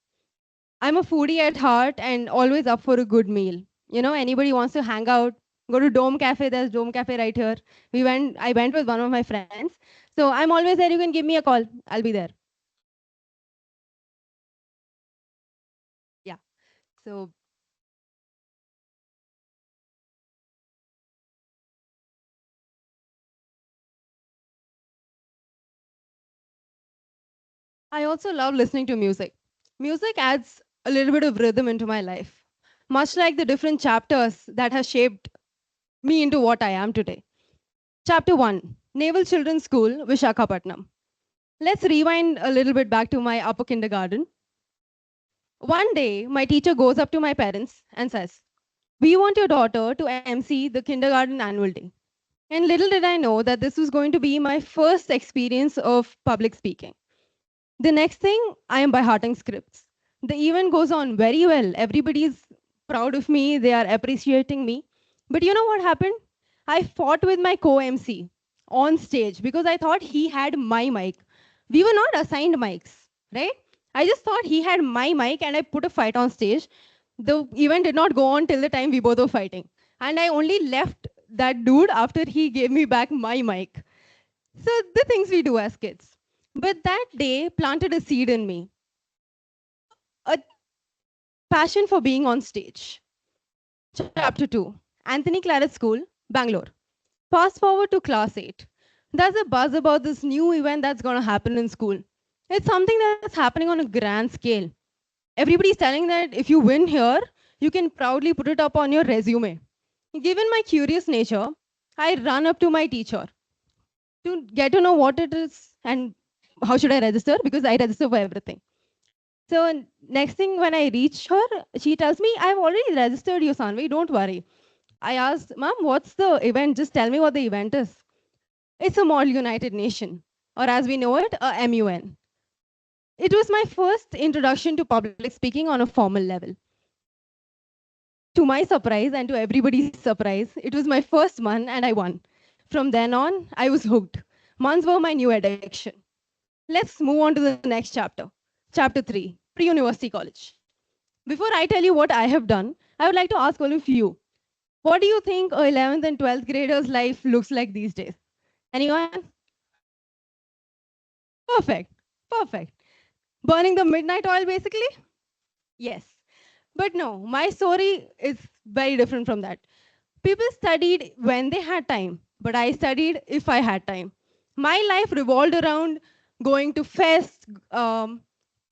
I'm a foodie at heart and always up for a good meal. You know, anybody wants to hang out, go to Dome Cafe. There's Dome Cafe right here. I went with one of my friends. So I'm always there. You can give me a call. I'll be there. Yeah. So I also love listening to music. Music adds a little bit of rhythm into my life, much like the different chapters that have shaped me into what I am today. Chapter 1, Naval Children's School, Vishakhapatnam. Let's rewind a little bit back to my upper kindergarten. One day, my teacher goes up to my parents and says, "We want your daughter to MC the kindergarten annual day." And little did I know that this was going to be my first experience of public speaking. The next thing, I am by hearting scripts. The event goes on very well. Everybody's proud of me, they are appreciating me. But you know what happened? I fought with my co MC on stage because I thought he had my mic. We were not assigned mics, right? I just thought he had my mic and I put a fight on stage. The event did not go on till the time we both were fighting. And I only left that dude after he gave me back my mic. So the things we do as kids. But that day planted a seed in me, a passion for being on stage. Chapter 2, Anthony Claret School, Bangalore. Fast forward to class 8. There's a buzz about this new event that's going to happen in school. It's something that's happening on a grand scale. Everybody's telling that if you win here, you can proudly put it up on your resume. Given my curious nature, I run up to my teacher to get to know what it is and how should I register, because I register for everything. So next thing when I reach her, she tells me, "I've already registered you, Saanvi, don't worry." I asked, "Ma'am, what's the event? Just tell me what the event is." "It's a Model United Nation, or as we know it, a MUN." It was my first introduction to public speaking on a formal level. To my surprise and to everybody's surprise, it was my first MUN and I won. From then on, I was hooked. MUNs were my new addiction. Let's move on to the next chapter. Chapter 3, Pre-University College. Before I tell you what I have done, I would like to ask all of you, what do you think a 11th and 12th graders' life looks like these days? Anyone? Perfect. Perfect. Burning the midnight oil, basically? Yes. But no, my story is very different from that. People studied when they had time, but I studied if I had time. My life revolved around going to fests,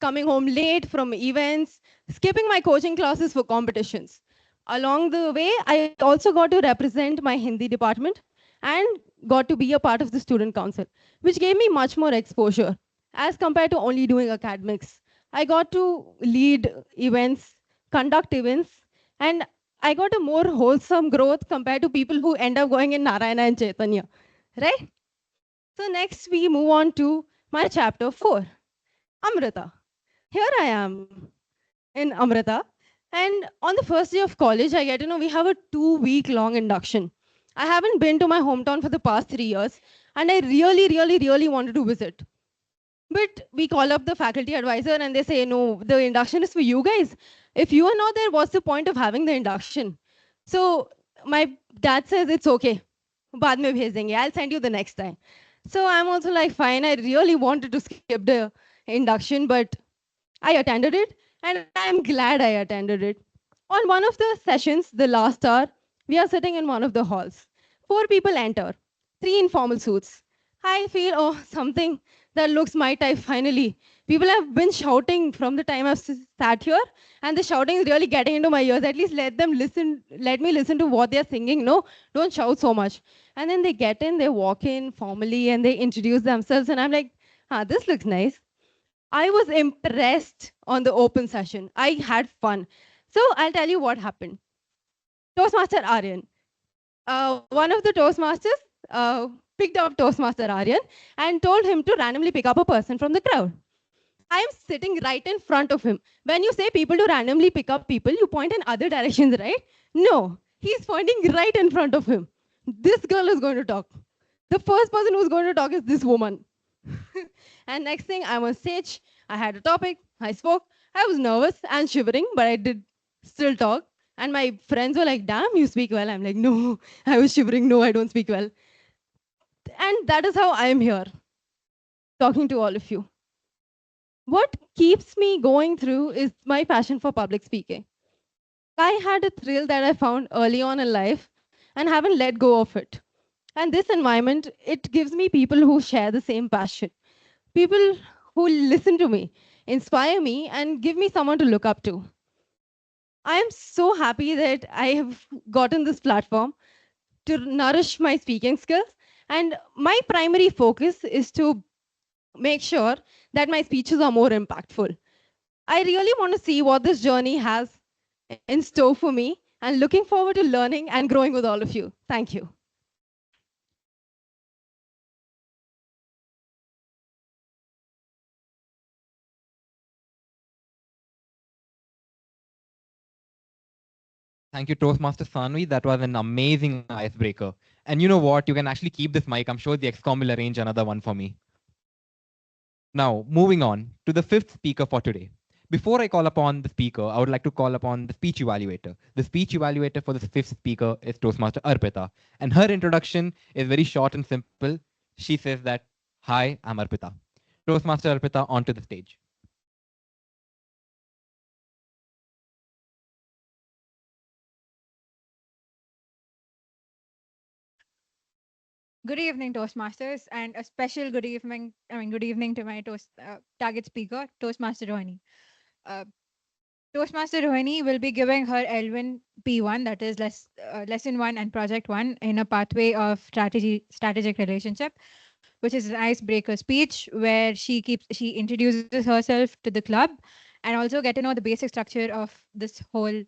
coming home late from events, skipping my coaching classes for competitions. Along the way, I also got to represent my Hindi department and got to be a part of the student council, which gave me much more exposure as compared to only doing academics. I got to lead events, conduct events, and I got a more wholesome growth compared to people who end up going in Narayana and Chaitanya, right? So next we move on to my chapter 4, Amrita. Here I am in Amrita. And on the first day of college, I get to know we have a 2-week long induction. I haven't been to my hometown for the past 3 years, and I really wanted to visit. But we call up the faculty advisor and they say, "No, the induction is for you guys. If you are not there, what's the point of having the induction?" So my dad says, "It's okay. Baad mein bhej denge. I'll send you the next time." So I'm also like, fine. I really wanted to skip the induction, but I attended it and I'm glad I attended it. On one of the sessions, the last hour, we are sitting in one of the halls. 4 people enter, 3 in formal suits. I feel, oh, something that looks my type finally. People have been shouting from the time I've sat here, and the shouting is really getting into my ears. At least let me listen to what they're singing. No, don't shout so much. And then they get in, they walk in formally, and they introduce themselves, and I'm like, this looks nice. I was impressed on the open session. I had fun. So I'll tell you what happened. Toastmaster Aryan. One of the Toastmasters picked up Toastmaster Aryan and told him to randomly pick up a person from the crowd. I'm sitting right in front of him. When you say people to randomly pick up people, you point in other directions, right? No, he's pointing right in front of him. This girl is going to talk. The first person who's going to talk is this woman. And next thing, I'm on stage. I had a topic. I spoke. I was nervous and shivering, but I did still talk. And my friends were like, "Damn, you speak well." I'm like, "No, I was shivering. No, I don't speak well." And that is how I am here, talking to all of you. What keeps me going through is my passion for public speaking. I had a thrill that I found early on in life and haven't let go of it. And this environment, it gives me people who share the same passion, people who listen to me, inspire me, and give me someone to look up to. I am so happy that I have gotten this platform to nourish my speaking skills. And my primary focus is to make sure that my speeches are more impactful. I really want to see what this journey has in store for me and looking forward to learning and growing with all of you. Thank you. Thank you, Toastmaster Saanvi. That was an amazing icebreaker. And you know what? You can actually keep this mic. I'm sure the XCOM will arrange another one for me. Now, moving on to the fifth speaker for today. Before I call upon the speaker, I would like to call upon the speech evaluator. The speech evaluator for the fifth speaker is Toastmaster Arpita. And her introduction is very short and simple. She says that, "Hi, I'm Arpita." Toastmaster Arpita, onto the stage. Good evening, Toastmasters, and a special good evening to my target speaker, Toastmaster Rohini. Uh, Toastmaster Rohini will be giving her L1 P1, that is lesson one and project one, in a pathway of strategic relationship, which is an icebreaker speech where she introduces herself to the club and also get to know the basic structure of this whole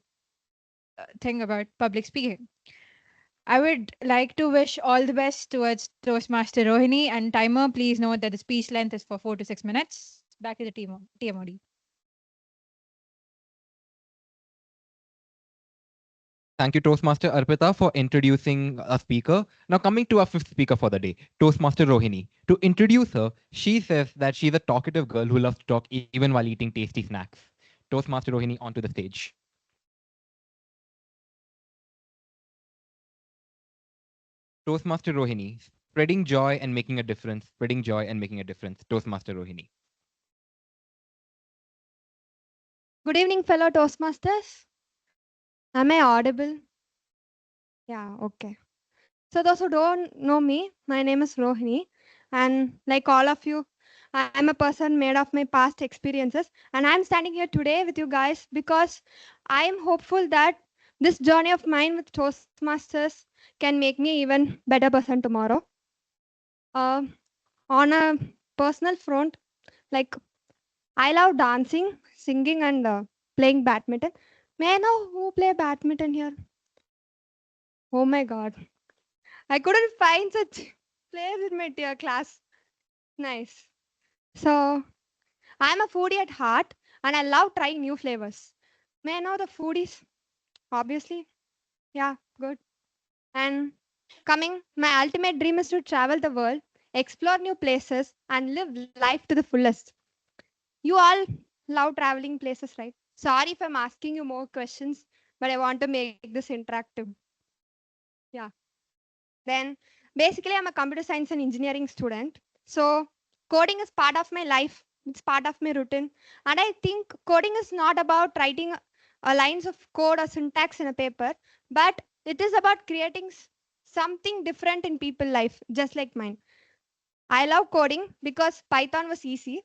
thing about public speaking. I would like to wish all the best towards Toastmaster Rohini, and timer, please note that the speech length is for 4 to 6 minutes. Back to the TMoD. Thank you, Toastmaster Arpita, for introducing a speaker. Now, coming to our fifth speaker for the day, Toastmaster Rohini. To introduce her, she says that she's a talkative girl who loves to talk even while eating tasty snacks. Toastmaster Rohini, onto the stage. Toastmaster Rohini, spreading joy and making a difference, spreading joy and making a difference. Toastmaster Rohini. Good evening, fellow Toastmasters. Am I audible? Yeah, okay. So, those who don't know me, my name is Rohini, and like all of you, I'm a person made of my past experiences, and I'm standing here today with you guys because I am hopeful that this journey of mine with Toastmasters can make me even better person tomorrow. Uh, on a personal front, like I love dancing, singing, and playing badminton. May I know who play badminton here? Oh my god. I couldn't find such players in my dear class. Nice. So, I'm a foodie at heart and I love trying new flavors. May I know the foodies? Obviously. Yeah, good. And coming, my ultimate dream is to travel the world, explore new places, and live life to the fullest. You all love traveling places, right? Sorry if I'm asking you more questions, but I want to make this interactive. Yeah. Then basically, I'm a computer science and engineering student. So coding is part of my life. It's part of my routine. And I think coding is not about writing lines of code or syntax in a paper, but it is about creating something different in people life, just like mine. I love coding because Python was easy.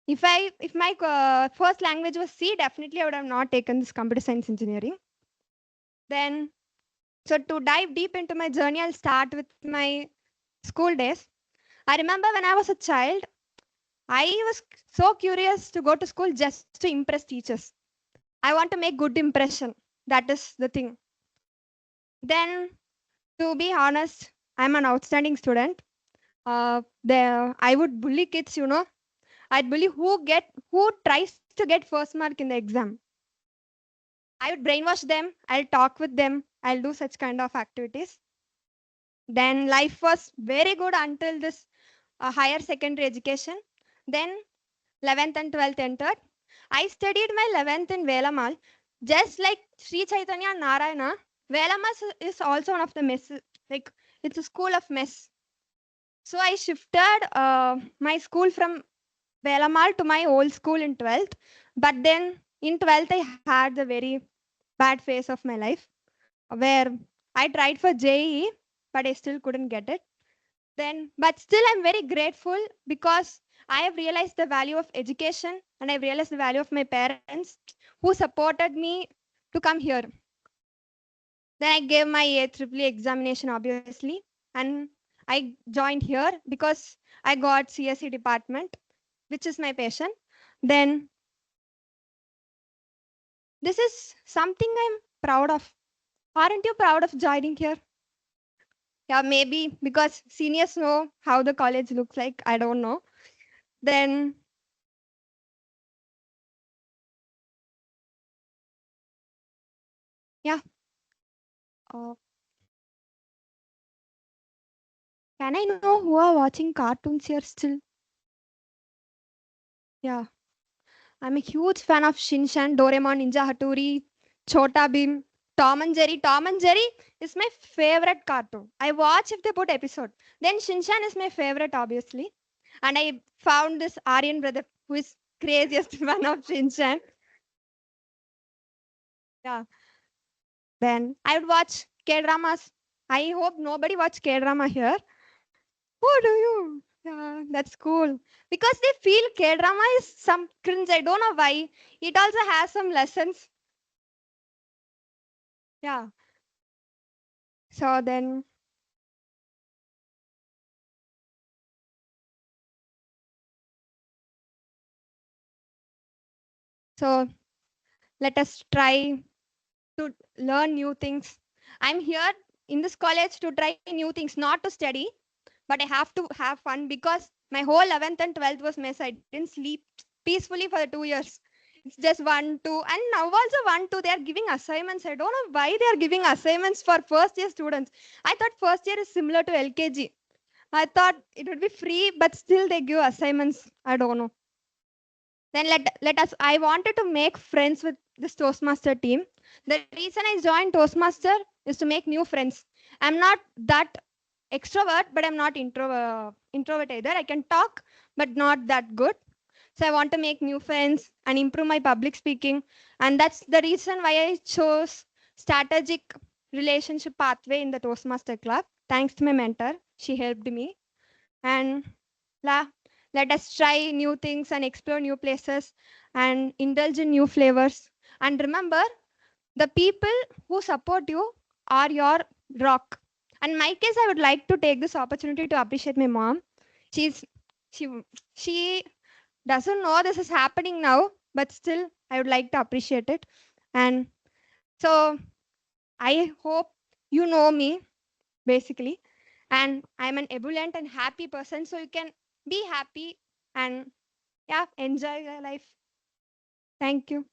If my first language was C, definitely I would have not taken this computer science engineering. Then, so to dive deep into my journey, I'll start with my school days. I remember when I was a child, I was so curious to go to school just to impress teachers. I want to make good impression. That is the thing. Then, to be honest, I'm an outstanding student. I would bully kids, you know. I'd bully who tries to get first mark in the exam. I would brainwash them. I'll talk with them. I'll do such kind of activities. Then life was very good until this higher secondary education. Then 11th and 12th entered. I studied my 11th in Velamal. Just like Sri Chaitanya and Narayana, Velamal is also one of the mess. Like it's a school of mess. So I shifted my school from Velamal to my old school in 12th. But then in 12th, I had the very bad phase of my life where I tried for JEE, but I still couldn't get it. Then, but still, I'm very grateful because I have realized the value of education and I've realized the value of my parents who supported me to come here. Then I gave my AEEE examination, obviously, and I joined here because I got CSE department, which is my passion. Then this is something I'm proud of. Aren't you proud of joining here? Yeah, maybe because seniors know how the college looks like. I don't know. Then yeah. Uh, can I know who are watching cartoons here still? Yeah. I'm a huge fan of Shinchan, Doraemon, Ninja Hattori, Chota Bim, Tom and Jerry. Tom and Jerry is my favorite cartoon. I watch if they put episode. Then Shinchan is my favorite, obviously. And I found this Aryan brother who is craziest fan of Shinchan. Yeah. Then I would watch K-dramas. I hope nobody watch K-drama here. Who do you? Yeah, that's cool. Because they feel K-drama is some cringe. I don't know why. It also has some lessons. Yeah. So then, so let us try to learn new things. I'm here in this college to try new things, not to study, but I have to have fun because my whole 11th and 12th was mess. I didn't sleep peacefully for the 2 years. It's just 1, 2, and now also 1, 2. They are giving assignments. I don't know why they are giving assignments for first year students. I thought first year is similar to LKG. I thought it would be free, but still they give assignments. I don't know. Then let us. I wanted to make friends with this Toastmaster team. The reason I joined Toastmaster is to make new friends. I'm not that extrovert, but I'm not introvert either. I can talk, but not that good. So I want to make new friends and improve my public speaking. And that's the reason why I chose strategic relationship pathway in the Toastmaster Club. Thanks to my mentor. She helped me. And let us try new things and explore new places and indulge in new flavors. And remember, the people who support you are your rock. And in my case, I would like to take this opportunity to appreciate my mom. She's she she doesn't know this is happening now, but still I would like to appreciate it. And so I hope you know me basically. And I'm an ebullient and happy person, so you can be happy and yeah, enjoy your life. Thank you.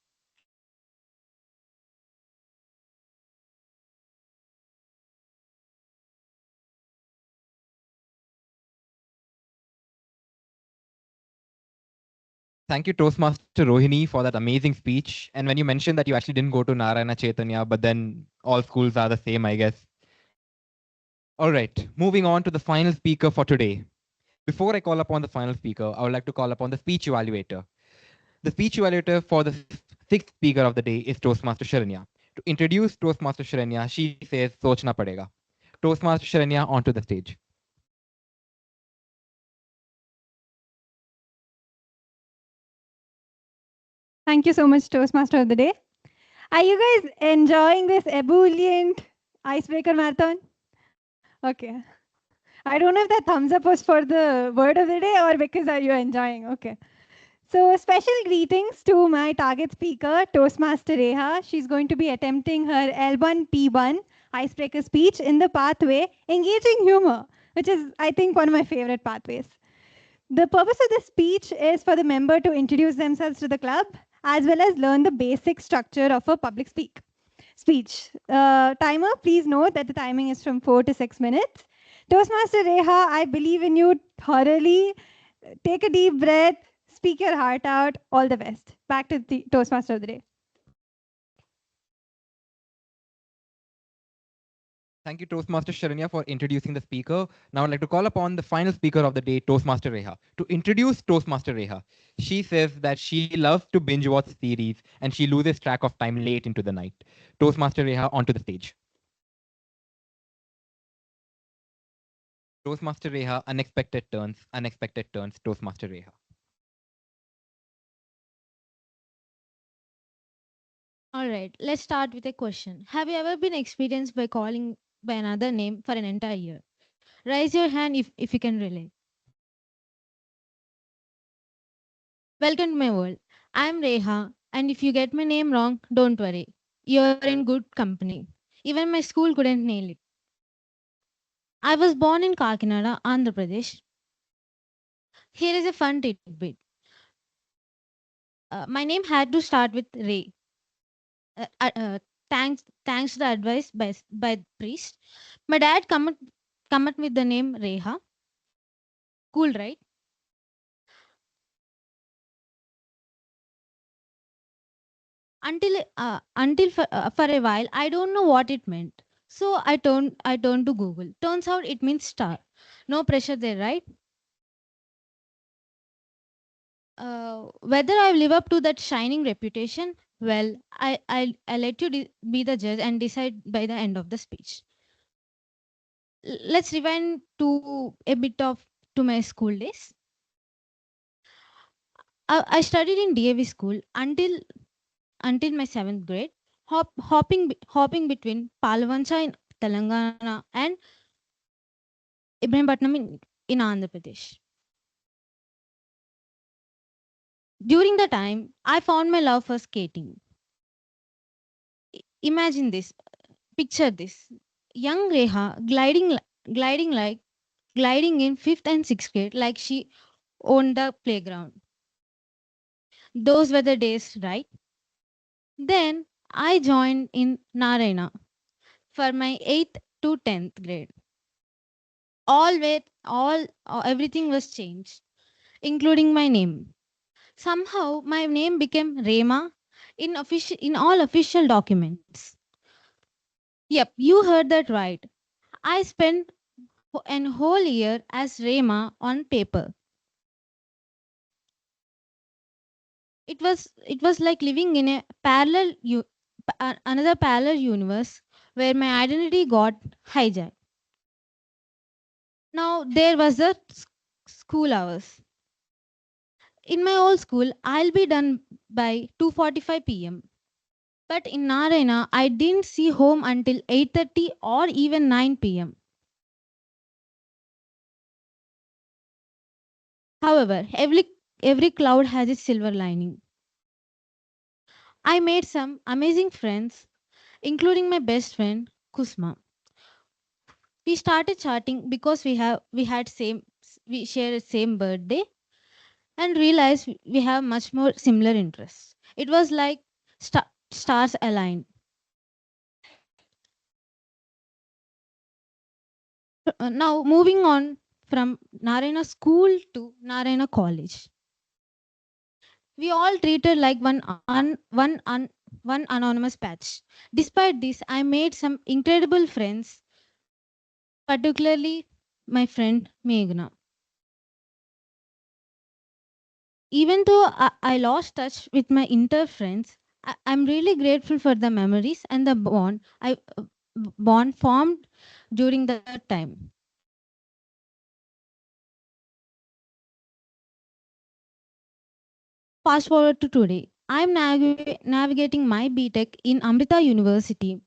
Thank you, Toastmaster Rohini, for that amazing speech. And when you mentioned that you actually didn't go to Narayana Chaitanya, but then all schools are the same, I guess. All right, moving on to the final speaker for today. Before I call upon the final speaker, I would like to call upon the speech evaluator. The speech evaluator for the sixth speaker of the day is Toastmaster Sharanya. To introduce Toastmaster Sharanya, she says, Sochna padega. Toastmaster Sharanya, onto the stage. Thank you so much, Toastmaster of the Day. Are you guys enjoying this ebullient icebreaker marathon? Okay. I don't know if that thumbs up was for the word of the day or because are you enjoying? Okay. So special greetings to my target speaker, Toastmaster Reha. She's going to be attempting her L1P1 icebreaker speech in the pathway, engaging humor, which is, I think, one of my favorite pathways. The purpose of this speech is for the member to introduce themselves to the club, as well as learn the basic structure of a public speech. Timer, please note that the timing is from 4 to 6 minutes. Toastmaster Reha, I believe in you thoroughly. Take a deep breath, speak your heart out. All the best. Back to the Toastmaster of the day. Thank you, Toastmaster Sharanya, for introducing the speaker. Now I'd like to call upon the final speaker of the day, Toastmaster Reha. To introduce Toastmaster Reha, she says that she loves to binge watch series and she loses track of time late into the night. Toastmaster Reha, onto the stage. Toastmaster Reha, unexpected turns, Toastmaster Reha. All right, let's start with a question. Have you ever been experienced by calling by another name for an entire year? Raise your hand if you can relate. Welcome to my world. I'm Reha, and if you get my name wrong, don't worry. You're in good company. Even my school couldn't nail it. I was born in Kakinada, Andhra Pradesh. Here is a fun tidbit. My name had to start with Ray. Uh, uh, uh, thanks to the advice by the priest. My dad come up with the name Reha. Cool, right? Until for a while I don't know what it meant, so I turned to Google. Turns out it means star. No pressure there, right? Whether I live up to that shining reputation, well, I let you be the judge and decide by the end of the speech. Let's rewind to a bit of to my school days. I studied in DAV school until my 7th grade, hopping between Palvancha in Telangana and Ibrahimpatnam in Andhra Pradesh. During the time, I found my love for skating. Imagine this, picture this. Young Reha gliding in 5th and 6th grade like she owned the playground. Those were the days, right? Then I joined in Narayana for my 8th to 10th grade. Everything was changed, including my name. Somehow my name became Rema in all official documents. Yep, you heard that right. I spent an whole year as Rema on paper. It was like living in a another parallel universe where my identity got hijacked. Now there was the school hours. In my old school, I'll be done by 2:45 p.m. But in Narayana, I didn't see home until 8:30 or even 9 p.m. However, every cloud has its silver lining. I made some amazing friends, including my best friend Kusma. We started chatting because we share the same birthday and realized we have much more similar interests. It was like stars aligned. Now moving on from Narayana School to Narayana College. We all treated like one anonymous patch. Despite this, I made some incredible friends, particularly my friend Meghna. Even though I lost touch with my inter friends, I'm really grateful for the memories and the bond formed during that time. Fast forward to today. I'm navigating my BTech in Amrita University.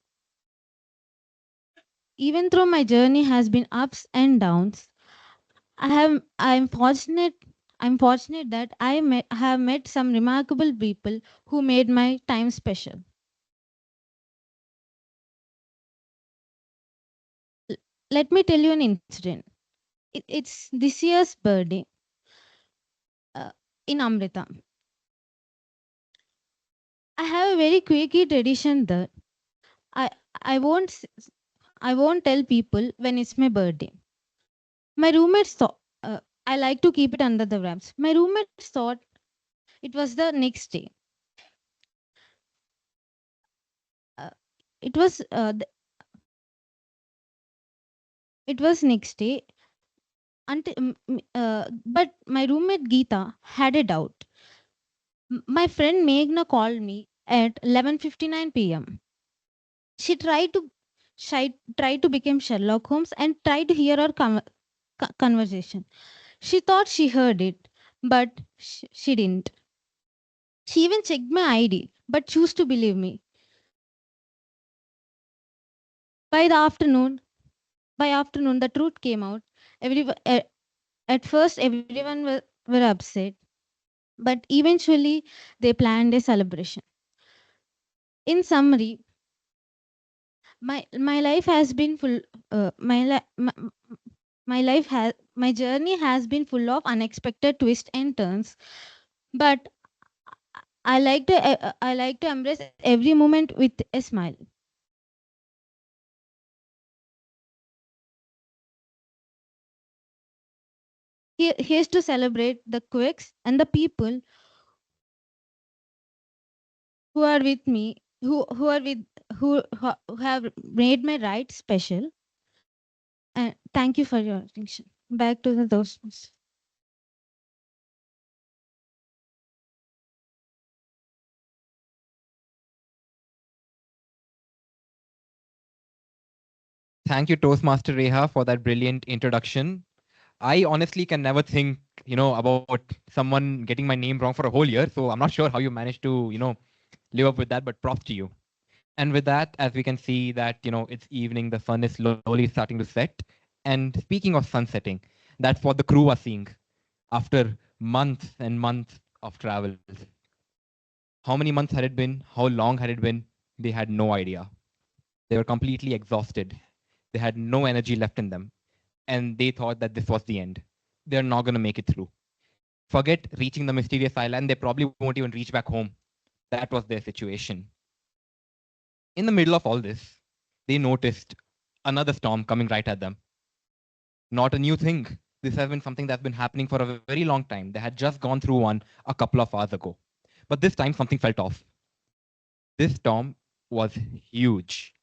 Even though my journey has been ups and downs, I'm fortunate that have met some remarkable people who made my time special. Let me tell you an incident. It's this year's birthday in Amrita. I have a very quirky tradition that I I won't s- I won't tell people when it's my birthday. My roommates thought, I like to keep it under the wraps. My roommates thought it was the next day. Uh, it was it was next day. But my roommate Geeta had a doubt. My friend Meghna called me at 11:59 p.m. She tried to become Sherlock Holmes and tried to hear our conversation. She thought she heard it, but she didn't. She even checked my ID, but chose to believe me. By the afternoon, the truth came out. At first, everyone were upset, but eventually they planned a celebration. In summary, my life has been full. My life has my journey has been full of unexpected twists and turns, but I like to embrace every moment with a smile. Here's to celebrate the quirks and the people who are with me, who are with who have made my ride special. And thank you for your attention. Back to the Toastmasters. Thank you, Toastmaster Reha, for that brilliant introduction. I honestly can never think, about someone getting my name wrong for a whole year. So I'm not sure how you managed to, live up with that, but props to you. And with that, as we can see that, it's evening, the sun is slowly starting to set. And speaking of sun setting, that's what the crew was seeing after months and months of travel. How many months had it been? How long had it been? They had no idea. They were completely exhausted. They had no energy left in them. And they thought that this was the end. They're not going to make it through. Forget reaching the mysterious island. They probably won't even reach back home. That was their situation. In the middle of all this, they noticed another storm coming right at them. Not a new thing. This has been something that's been happening for a very long time. They had just gone through one a couple of hours ago. But this time something felt off. This storm was huge.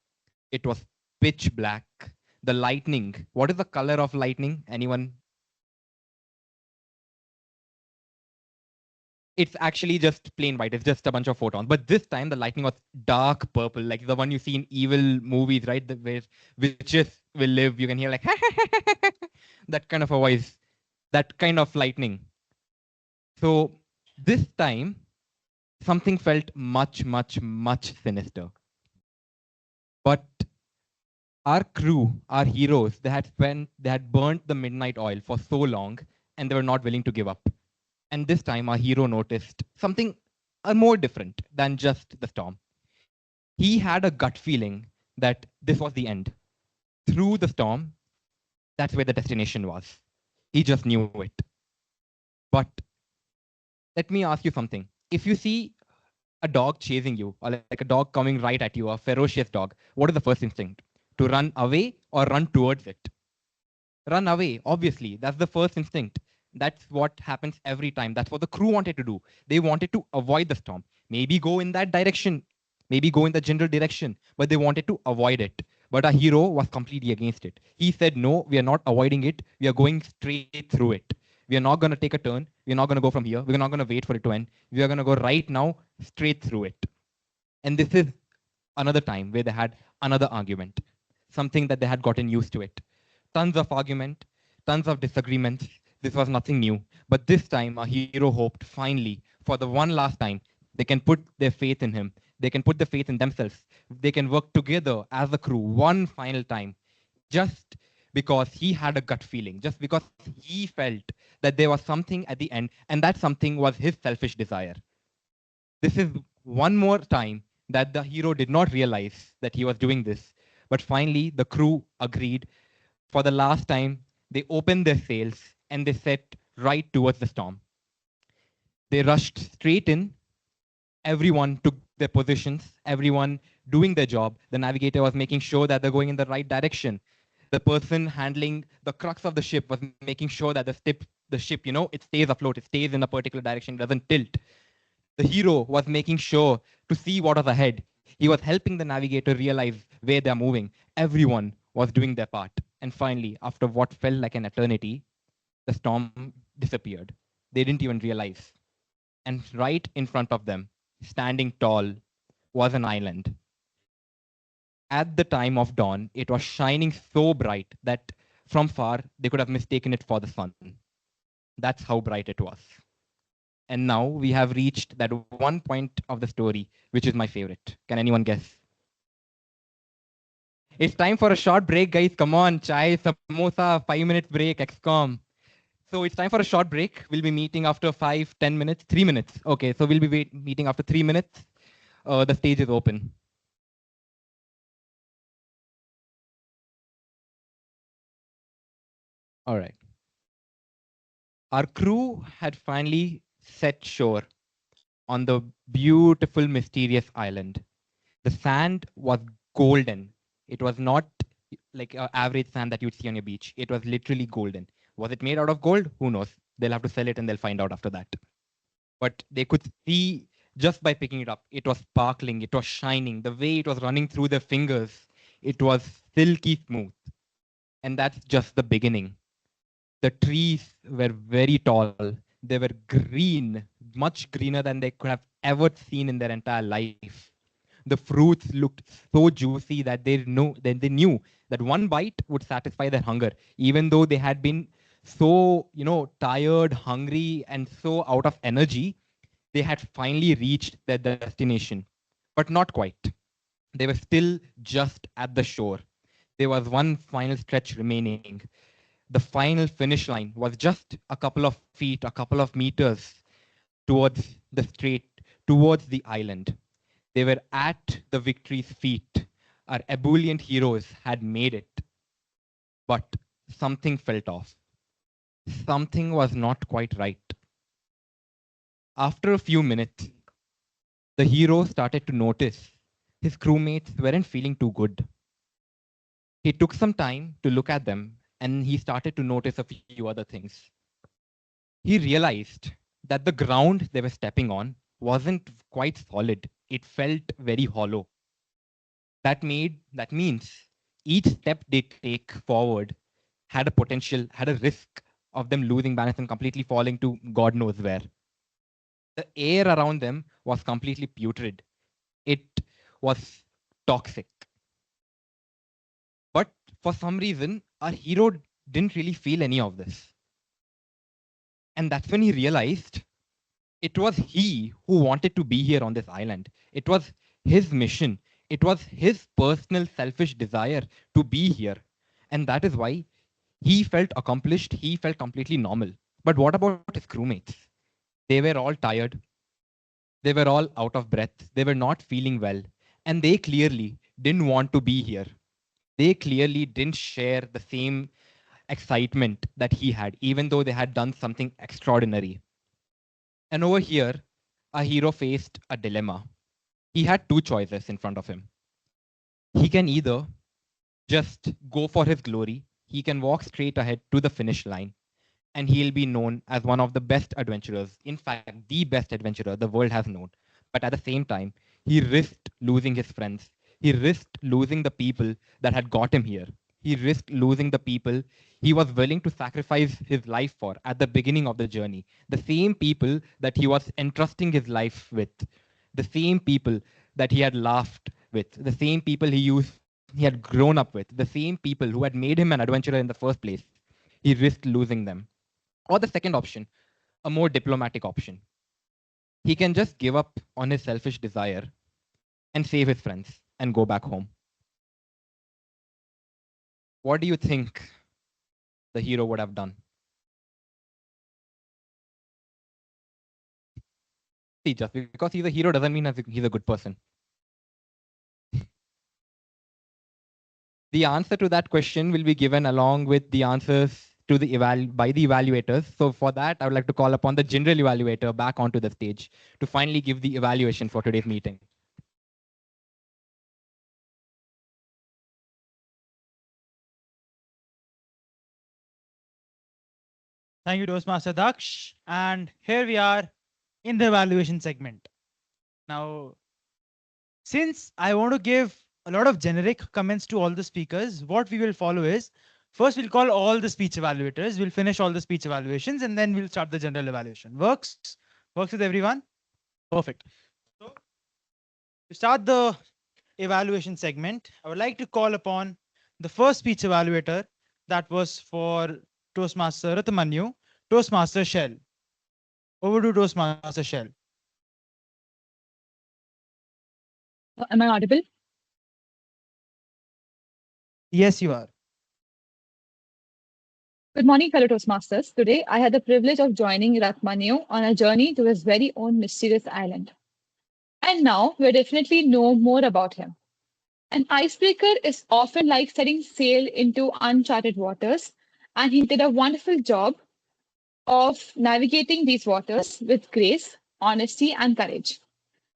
It was pitch black. The lightning. What is the color of lightning? Anyone? It's actually just plain white. It's just a bunch of photons. But this time the lightning was dark purple, like the one you see in evil movies, right? Where witches will live. You can hear like that kind of a voice, that kind of lightning. So this time something felt much, much, much sinister. But our crew, our heroes, they had burnt the midnight oil for so long, and they were not willing to give up. And this time our hero noticed something more different than just the storm. He had a gut feeling that this was the end. Through the storm, that's where the destination was. He just knew it. But let me ask you something. If you see a dog chasing you, or like a dog coming right at you, a ferocious dog, what is the first instinct? To run away or run towards it? Run away, obviously. That's the first instinct. That's what happens every time. That's what the crew wanted to do. They wanted to avoid the storm. Maybe go in that direction, maybe go in the general direction, but they wanted to avoid it. But our hero was completely against it. He said, no, we are not avoiding it. We are going straight through it. We are not going to take a turn. We're not going to go from here. We're not going to wait for it to end. We are going to go right now, straight through it. And this is another time where they had another argument, something that they had gotten used to it. Tons of argument, tons of disagreements. This was nothing new. But this time, our hero hoped finally, for the one last time, they can put their faith in him. They can put their faith in themselves. They can work together as a crew one final time, just because he had a gut feeling, just because he felt that there was something at the end, and that something was his selfish desire. This is one more time that the hero did not realize that he was doing this. But finally, the crew agreed. For the last time, they opened their sails and they set right towards the storm. They rushed straight in. Everyone took their positions, everyone doing their job. The navigator was making sure that they're going in the right direction. The person handling the crux of the ship was making sure that the ship, it stays afloat, it stays in a particular direction, doesn't tilt. The hero was making sure to see what was ahead. He was helping the navigator realize where they're moving. Everyone was doing their part. And finally, after what felt like an eternity, the storm disappeared. They didn't even realize. And right in front of them, standing tall, was an island. At the time of dawn, it was shining so bright that from far they could have mistaken it for the sun. That's how bright it was. And now we have reached that one point of the story, which is my favorite. Can anyone guess? It's time for a short break, guys. Come on, chai, samosa, 5 minutes break, XCOM. So it's time for a short break. We'll be meeting after 5, 10 minutes, 3 minutes. Okay, so we'll be meeting after 3 minutes. The stage is open. All right. Our crew had finally set shore on the beautiful, mysterious island. The sand was golden. It was not like average sand that you'd see on your beach. It was literally golden. Was it made out of gold? Who knows? They'll have to sell it and they'll find out after that. But they could see just by picking it up, it was sparkling, it was shining. The way it was running through their fingers, it was silky smooth. And that's just the beginning. The trees were very tall. They were green, much greener than they could have ever seen in their entire life. The fruits looked so juicy that they knew that one bite would satisfy their hunger, even though they had been so tired, hungry, and so out of energy. They had finally reached their destination, but not quite. They were still just at the shore. There was one final stretch remaining. The final finish line was just a couple of feet, a couple of meters towards the strait, towards the island. They were at the victory's feet. Our ebullient heroes had made it. But something felt off. Something was not quite right. After a few minutes, the hero started to notice his crewmates weren't feeling too good. He took some time to look at them and he started to notice a few other things. He realized that the ground they were stepping on wasn't quite solid. It felt very hollow. That means each step they take forward had a potential, had a risk of them losing balance and completely falling to God knows where. The air around them was completely putrid. It was toxic. But for some reason, our hero didn't really feel any of this. And that's when he realized it was he who wanted to be here on this island. It was his mission. It was his personal selfish desire to be here. And that is why he felt accomplished. He felt completely normal. But what about his crewmates? They were all tired. They were all out of breath. They were not feeling well. And they clearly didn't want to be here. They clearly didn't share the same excitement that he had, even though they had done something extraordinary. And over here, our hero faced a dilemma. He had two choices in front of him. He can either just go for his glory, he can walk straight ahead to the finish line, and he'll be known as one of the best adventurers, in fact, the best adventurer the world has known. But at the same time, he risked losing his friends. He risked losing the people that had got him here. He risked losing the people he was willing to sacrifice his life for at the beginning of the journey. The same people that he was entrusting his life with. The same people that he had laughed with. The same people he had grown up with. The same people who had made him an adventurer in the first place. He risked losing them. Or the second option, a more diplomatic option. He can just give up on his selfish desire and save his friends and go back home. What do you think the hero would have done? See, just because he's a hero doesn't mean he's a good person. The answer to that question will be given along with the answers to the by the evaluators. So for that, I would like to call upon the general evaluator back onto the stage to finally give the evaluation for today's meeting. Thank you, Toastmaster Daksh. And here we are in the evaluation segment. Now, since I want to give a lot of generic comments to all the speakers, what we will follow is first we'll call all the speech evaluators, we'll finish all the speech evaluations, and then we'll start the general evaluation. Works? Works with everyone? Perfect. So, to start the evaluation segment, I would like to call upon the first speech evaluator that was for Toastmaster Rtamanyu, Toastmaster Shail. Over to Toastmaster Shail. Am I audible? Yes, you are. Good morning, fellow Toastmasters. Today, I had the privilege of joining Rtamanyu on a journey to his very own mysterious island. And now we definitely know more about him. An icebreaker is often like setting sail into uncharted waters, and he did a wonderful job of navigating these waters with grace, honesty, and courage.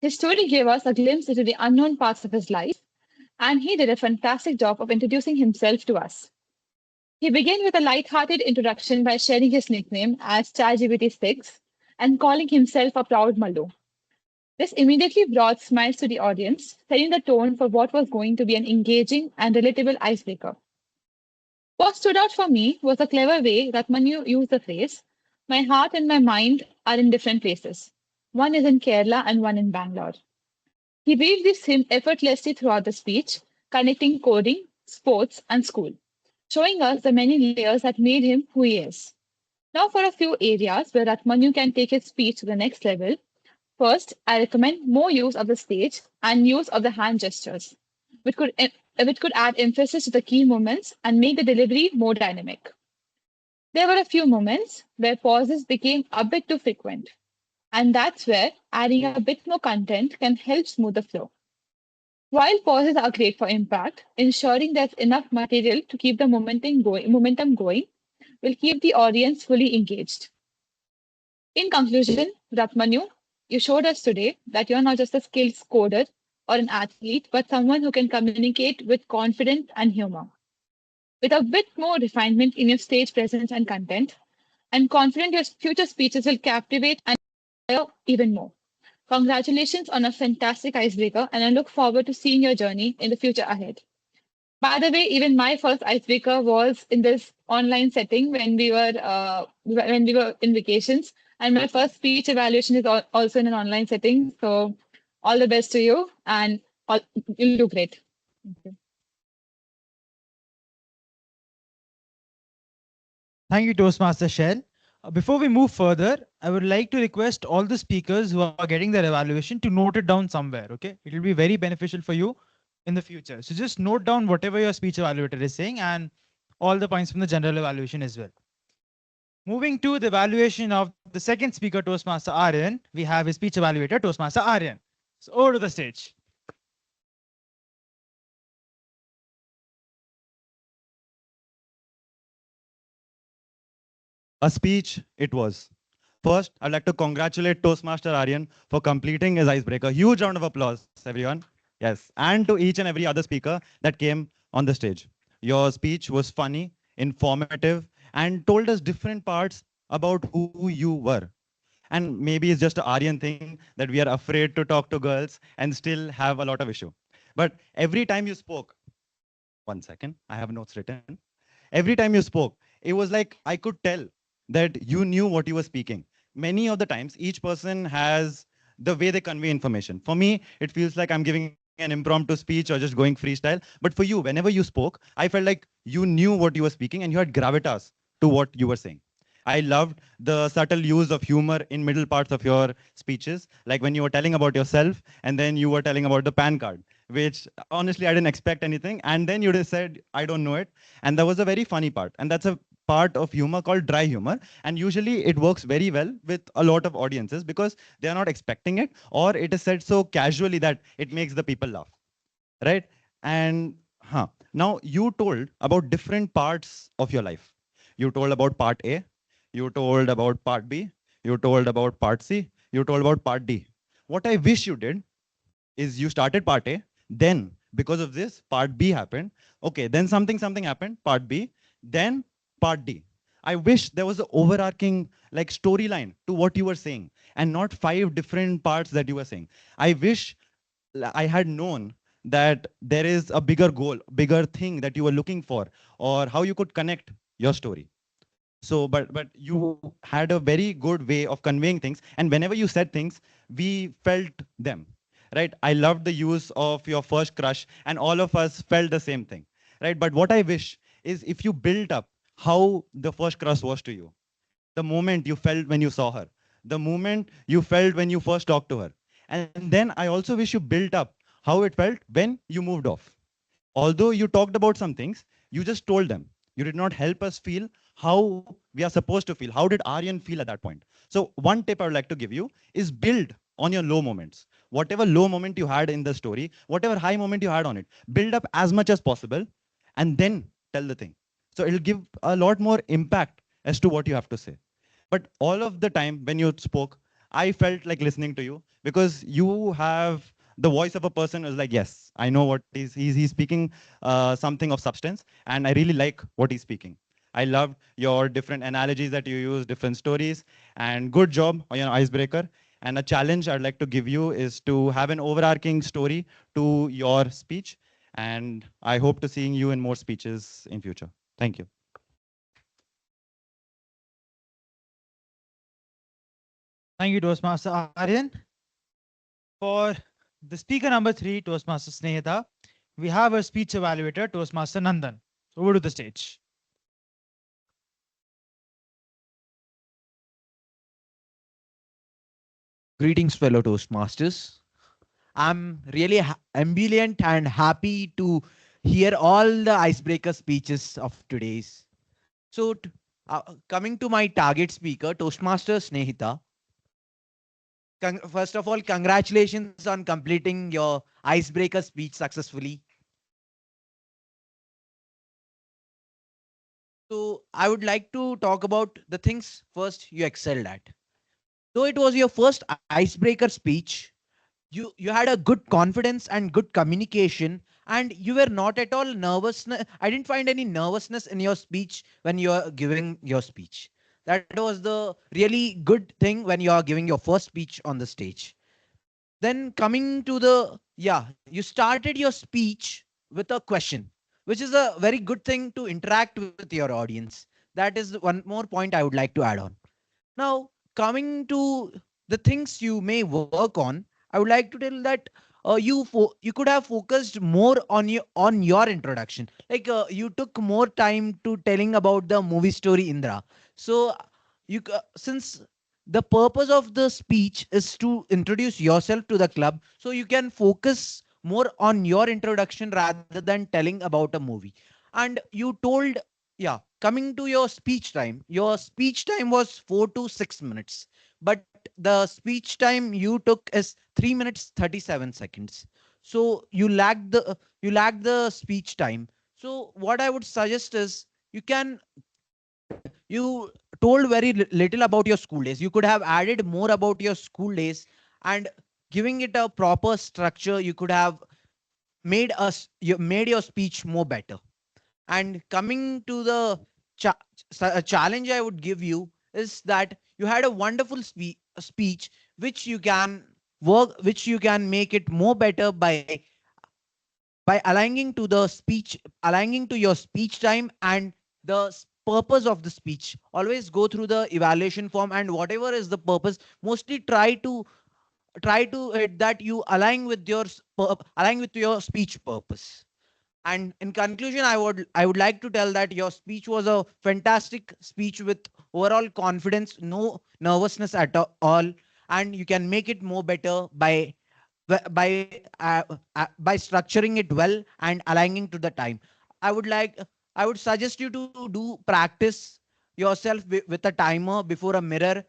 His story gave us a glimpse into the unknown parts of his life, and he did a fantastic job of introducing himself to us. He began with a light-hearted introduction by sharing his nickname as ChatGPT 6 and calling himself a proud Mallu. This immediately brought smiles to the audience, setting the tone for what was going to be an engaging and relatable icebreaker. What stood out for me was the clever way that Manu used the phrase, "My heart and my mind are in different places. One is in Kerala and one in Bangalore." He weaved this theme effortlessly throughout the speech, connecting coding, sports, and school, showing us the many layers that made him who he is. Now, for a few areas where Ratmanyu can take his speech to the next level. First, I recommend more use of the stage and use of the hand gestures, which could add emphasis to the key moments and make the delivery more dynamic. There were a few moments where pauses became a bit too frequent, and that's where adding a bit more content can help smooth the flow. While pauses are great for impact, ensuring there's enough material to keep the momentum going will keep the audience fully engaged. In conclusion, Ratmanu, you showed us today that you're not just a skilled coder or an athlete, but someone who can communicate with confidence and humor. With a bit more refinement in your stage presence and content, I'm confident your future speeches will captivate and inspire even more. Congratulations on a fantastic icebreaker, and I look forward to seeing your journey in the future ahead. By the way, even my first icebreaker was in this online setting when we were in vacations, and my first speech evaluation is also in an online setting. So, all the best to you, and you'll do great. Thank you. Thank you, Toastmaster Shail. Before we move further, I would like to request all the speakers who are getting their evaluation to note it down somewhere. Okay, it will be very beneficial for you in the future. So just note down whatever your speech evaluator is saying and all the points from the general evaluation as well. Moving to the evaluation of the second speaker, Toastmaster Aryan, we have his speech evaluator, Toastmaster Aryan. So over to the stage. A speech it was. First, I'd like to congratulate Toastmaster Aryan for completing his icebreaker. Huge round of applause, everyone. Yes, and to each and every other speaker that came on the stage. Your speech was funny, informative, and told us different parts about who you were. And maybe it's just an Aryan thing that we are afraid to talk to girls and still have a lot of issue. But every time you spoke, 1 second, I have notes written. Every time you spoke, it was like I could tell that you knew what you were speaking. Many of the times, each person has the way they convey information. For me, it feels like I'm giving an impromptu speech or just going freestyle. But for you, whenever you spoke, I felt like you knew what you were speaking and you had gravitas to what you were saying. I loved the subtle use of humor in middle parts of your speeches, like when you were telling about yourself and then you were telling about the PAN card, which honestly I didn't expect anything. And then you just said, I don't know it. And that was a very funny part. And that's a part of humor called dry humor. And usually it works very well with a lot of audiences because they are not expecting it, or it is said so casually that it makes the people laugh, right? And now you told about different parts of your life. You told about part A, you told about part B, you told about part C, you told about part D. What I wish you did is you started part A, then because of this, part B happened. Okay, then something happened, part B, then part D. I wish there was an overarching like storyline to what you were saying and not 5 different parts that you were saying. I wish I had known that there is a bigger goal, bigger thing that you were looking for, or how you could connect your story. So, but you had a very good way of conveying things, and whenever you said things, we felt them, right? I loved the use of your first crush, and all of us felt the same thing, right? But what I wish is if you built up how the first crush was to you, the moment you felt when you saw her, the moment you felt when you first talked to her. And then I also wish you built up how it felt when you moved off. Although you talked about some things, you just told them. You did not help us feel how we are supposed to feel. How did Aryan feel at that point? So one tip I would like to give you is build on your low moments. Whatever low moment you had in the story, whatever high moment you had on it, build up as much as possible and then tell the thing. So it'll give a lot more impact as to what you have to say. But all of the time when you spoke, I felt like listening to you because you have the voice of a person who's like, yes, I know what he's speaking something of substance, and I really like what he's speaking. I loved your different analogies that you use, different stories, and good job on your icebreaker. And a challenge I'd like to give you is to have an overarching story to your speech. And I hope to seeing you in more speeches in future. Thank you. Thank you, Toastmaster Aryan. For the speaker number 3, Toastmaster Snehita, we have a speech evaluator, Toastmaster Nandan. Over to the stage. Greetings, fellow Toastmasters. I'm really ambivalent and happy to hear all the icebreaker speeches of today's. So, coming to my target speaker, Toastmaster Snehita. First of all, congratulations on completing your icebreaker speech successfully. So, I would like to talk about the things first you excelled at. Though it was your first icebreaker speech, you had a good confidence and good communication, and you were not at all nervous. I didn't find any nervousness in your speech when you are giving your speech. That was the really good thing when you are giving your first speech on the stage. Then coming to the, yeah, you started your speech with a question, which is a very good thing to interact with your audience. That is one more point I would like to add on. Now, coming to the things you may work on, I would like to tell that you could have focused more on your introduction. Like you took more time to telling about the movie story Indra. So since the purpose of the speech is to introduce yourself to the club, so you can focus more on your introduction rather than telling about a movie. And you told, yeah, coming to your speech time was 4 to 6 minutes, but the speech time you took is 3 minutes 37 seconds. So you lacked the speech time. So what I would suggest is you told very little about your school days. You could have added more about your school days, and giving it a proper structure, you could have made your speech more better. And coming to the challenge I would give you is that you had a wonderful speech which you can which you can make it more better by aligning to your speech time and the purpose of the speech. Always go through the evaluation form, and whatever is the purpose, mostly try to that you align with your speech purpose. And in conclusion, I would like to tell that your speech was a fantastic speech with overall confidence, no nervousness at all, and you can make it more better by structuring it well and aligning to the time. I would like I would suggest you to do practice yourself with a timer before a mirror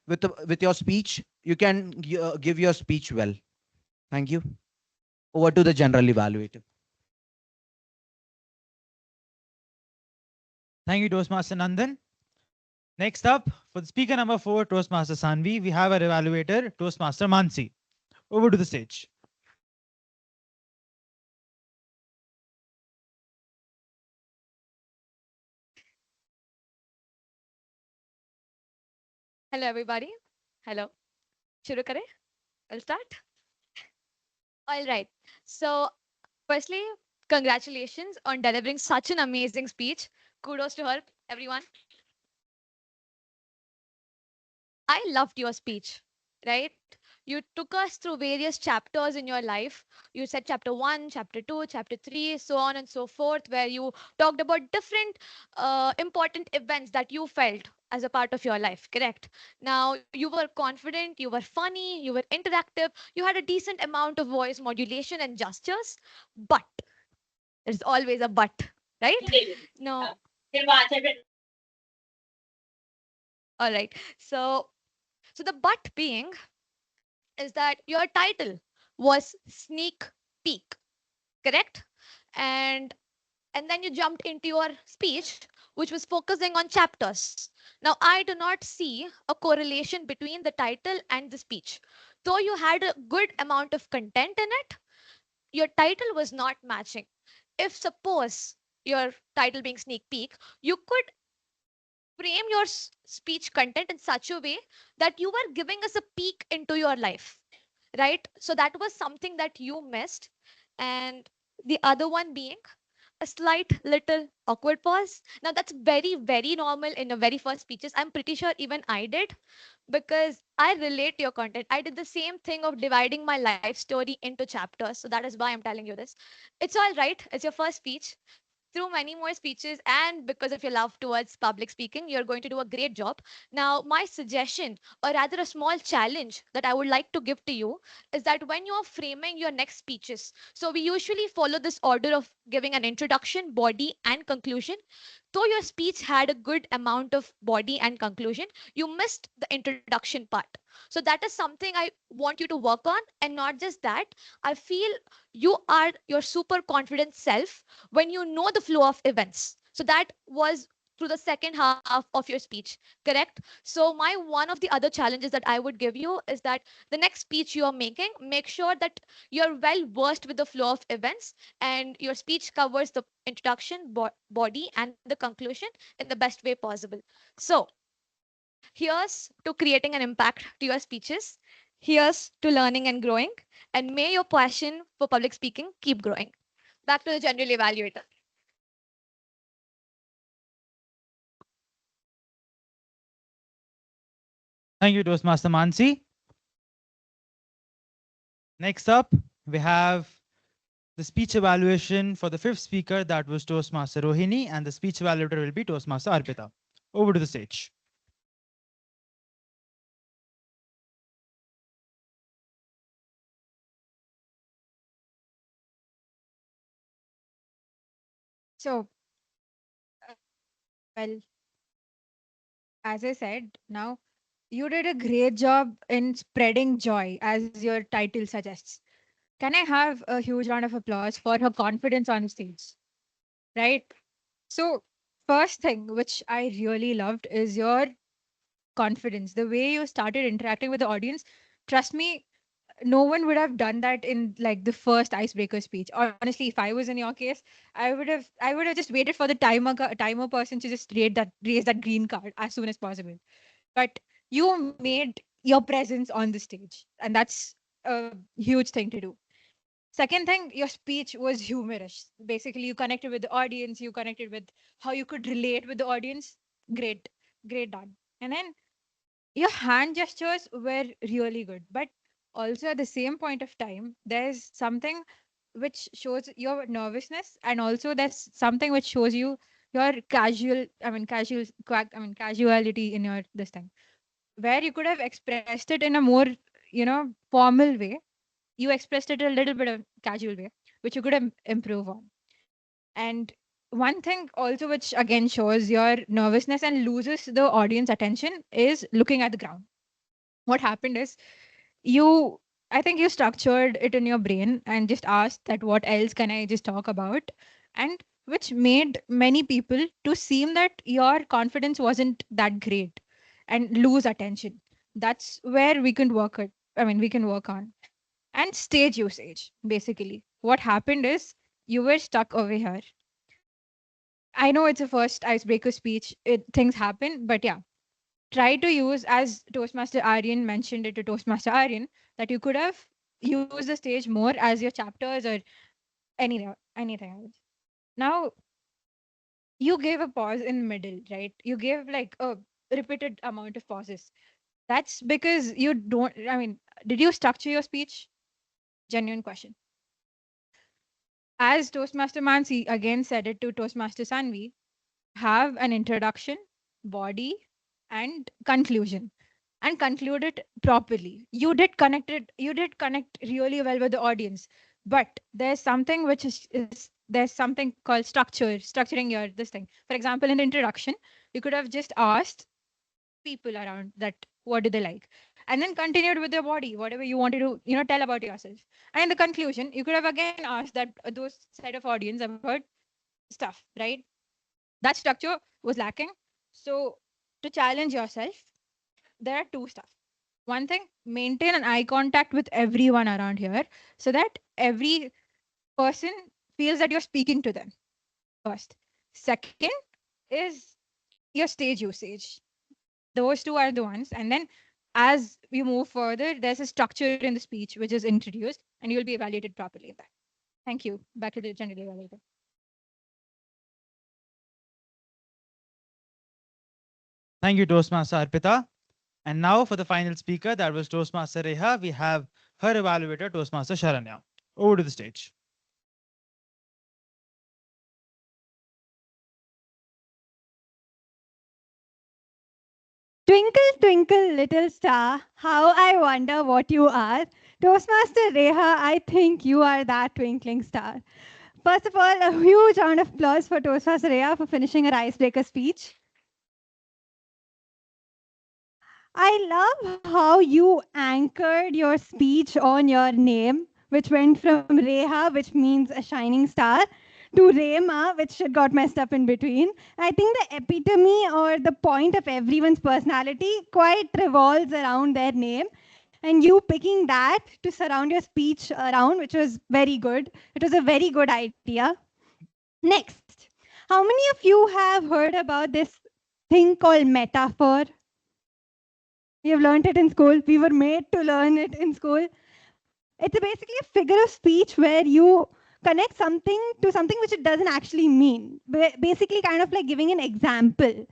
with your speech. You can give your speech well. Thank you. Over to the general evaluator. Thank you, Toastmaster Nandan. Next up, for the speaker number 4, Toastmaster Saanvi, we have our evaluator, Toastmaster Mansi. Over to the stage. Hello, everybody. Hello. Shuru kare? I'll start. All right. So, firstly, congratulations on delivering such an amazing speech. Kudos to her, everyone. I loved your speech, right? You took us through various chapters in your life. You said chapter one, chapter two, chapter three, so on and so forth, where you talked about different important events that you felt as a part of your life, correct? Now, you were confident, you were funny, you were interactive, you had a decent amount of voice modulation and gestures, but there's always a but, right? No. All right. So the but being is that your title was Sneak Peek, correct? And and then you jumped into your speech, which was focusing on chapters. Now, I do not see a correlation between the title and the speech. Though you had a good amount of content in it, your title was not matching. If suppose your title being Sneak Peek, you could frame your speech content in such a way that you were giving us a peek into your life, right? So that was something that you missed. And the other one being a slight little awkward pause. Now that's very, very normal in the very first speeches. I'm pretty sure even I did, because I relate to your content. I did the same thing of dividing my life story into chapters. So that is why I'm telling you this. It's all right. It's your first speech. Through many more speeches, and because of your love towards public speaking, you're going to do a great job. Now, my suggestion, or rather a small challenge that I would like to give to you, is that when you're framing your next speeches, so we usually follow this order of giving an introduction, body, and conclusion. Though your speech had a good amount of body and conclusion, you missed the introduction part. So that is something I want you to work on. And not just that, I feel you are your super confident self when you know the flow of events. So that was through the second half of your speech, correct? So my one of the other challenges that I would give you is that the next speech you are making, make sure that you're well versed with the flow of events and your speech covers the introduction, body, and the conclusion in the best way possible. So here's to creating an impact to your speeches. Here's to learning and growing. And may your passion for public speaking keep growing. Back to the general evaluator. Thank you, Toastmaster Mansi. Next up, we have the speech evaluation for the fifth speaker, that was Toastmaster Rohini, and the speech evaluator will be Toastmaster Arpita. Over to the stage. So, uh, well, as I said, now you did a great job in spreading joy, as your title suggests. Can I have a huge round of applause for her confidence on stage? Right? So, first thing which I really loved is your confidence. The way you started interacting with the audience. Trust me, no one would have done that in like the first icebreaker speech. Honestly, if I was in your case, I would have just waited for the timer person to just raise that green card as soon as possible. But you made your presence on the stage, and that's a huge thing to do. Second thing, your speech was humorous. Basically, you connected with the audience, you connected with how you could relate with the audience. Great, great done. And then your hand gestures were really good, but also at the same point of time, there's something which shows your nervousness, and also there's something which shows you your casuality in your this thing, where you could have expressed it in a more, formal way. You expressed it a little bit of casual way, which you could improve on. And one thing also which again shows your nervousness and loses the audience attention is looking at the ground. What happened is you I think you structured it in your brain and just asked that what else can I just talk about, and which made many people to seem that your confidence wasn't that great and lose attention. That's where we can work on. And stage usage, basically what happened is you were stuck over here. I know it's a first icebreaker speech, things happen, but yeah, try to use, as Toastmaster Aryan mentioned it to Toastmaster Aryan, that you could have used the stage more as your chapters or anything else. Now, you gave a pause in the middle, right? You gave like a repeated amount of pauses. That's because you don't, I mean, did you structure your speech? Genuine question. As Toastmaster Mansi again said it to Toastmaster Saanvi, have an introduction, body, and conclusion, and conclude it properly. You did connect really well with the audience, but there's something which is there's something called structuring your this thing. For example, in the introduction, you could have just asked people around that what do they like, and then continued with their body, whatever you wanted to tell about yourself. And in the conclusion, you could have again asked that those set of audience about stuff, right? That structure was lacking. So to challenge yourself, there are two stuff. One thing, maintain an eye contact with everyone around here so that every person feels that you're speaking to them first. Second is your stage usage. Those two are the ones. And then as we move further, there's a structure in the speech which is introduced and you'll be evaluated properly in that. Thank you. Back to the general evaluator. Thank you, Toastmaster Arpita. And now for the final speaker, that was Toastmaster Reha. We have her evaluator, Toastmaster Sharanya. Over to the stage. Twinkle, twinkle, little star, how I wonder what you are. Toastmaster Reha, I think you are that twinkling star. First of all, a huge round of applause for Toastmaster Reha for finishing her icebreaker speech. I love how you anchored your speech on your name, which went from Reha, which means a shining star, to Rema, which got messed up in between. I think the epitome or the point of everyone's personality quite revolves around their name. And you picking that to surround your speech around, which was very good. It was a very good idea. Next, how many of you have heard about this thing called metaphor? We have learned it in school. We were made to learn it in school. It's basically a figure of speech where you connect something to something which it doesn't actually mean. Basically, kind of like giving an example.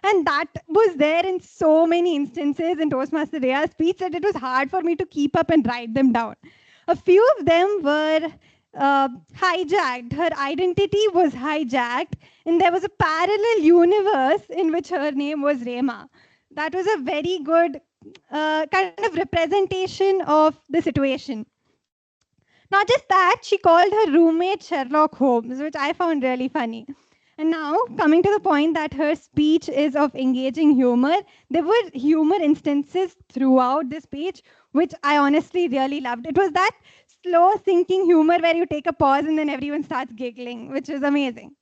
And that was there in so many instances in Toastmaster Reha's speech that it was hard for me to keep up and write them down. A few of them were hijacked. Her identity was hijacked, and there was a parallel universe in which her name was Rema. That was a very good kind of representation of the situation. Not just that, she called her roommate Sherlock Holmes, which I found really funny. And now, coming to the point that her speech is of engaging humor, there were humor instances throughout the speech, which I honestly really loved. It was that slow sinking humor where you take a pause and then everyone starts giggling, which is amazing.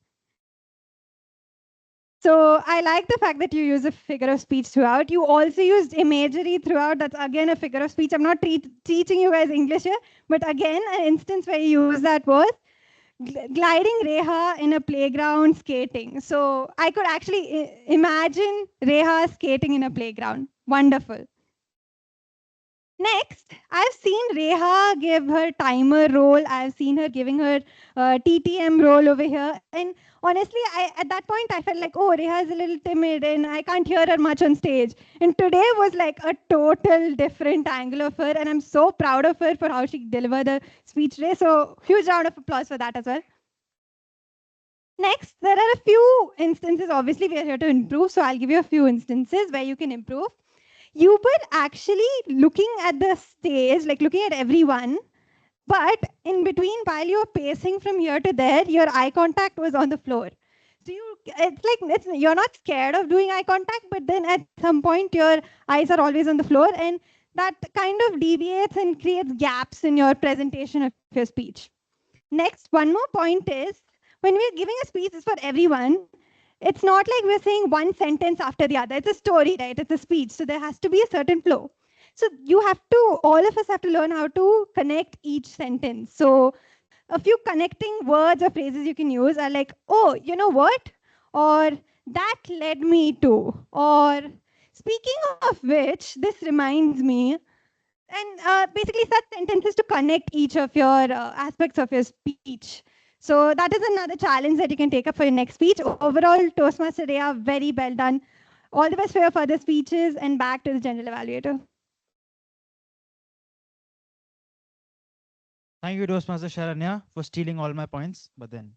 So I like the fact that you use a figure of speech throughout. You also used imagery throughout. That's again a figure of speech. I'm not teaching you guys English here, but again, an instance where you use that was gliding Reha in a playground skating. So I could actually imagine Reha skating in a playground. Wonderful. Next, I've seen Reha give her timer role. I've seen her giving her TTM role over here. And honestly, at that point, I felt like, oh, Reha is a little timid and I can't hear her much on stage. And today was like a total different angle of her. And I'm so proud of her for how she delivered the speech today. So huge round of applause for that as well. Next, there are a few instances. Obviously, we are here to improve. So I'll give you a few instances where you can improve. You were actually looking at the stage, like looking at everyone, but in between, while you're pacing from here to there, your eye contact was on the floor. So you're not scared of doing eye contact, but then at some point your eyes are always on the floor, and that kind of deviates and creates gaps in your presentation of your speech. Next, one more point is, when we're giving a speech, it's for everyone. It's not like we're saying one sentence after the other. It's a story, right? It's a speech. So there has to be a certain flow. So all of us have to learn how to connect each sentence. So a few connecting words or phrases you can use are like, oh, you know what? Or that led me to, or Speaking of which, this reminds me, and basically such sentences to connect each of your aspects of your speech. So that is another challenge that you can take up for your next speech. Overall, Toastmaster Reha, very well done. All the best for your further speeches, and back to the general evaluator. Thank you, Toastmaster Sharanya, for stealing all my points. But then,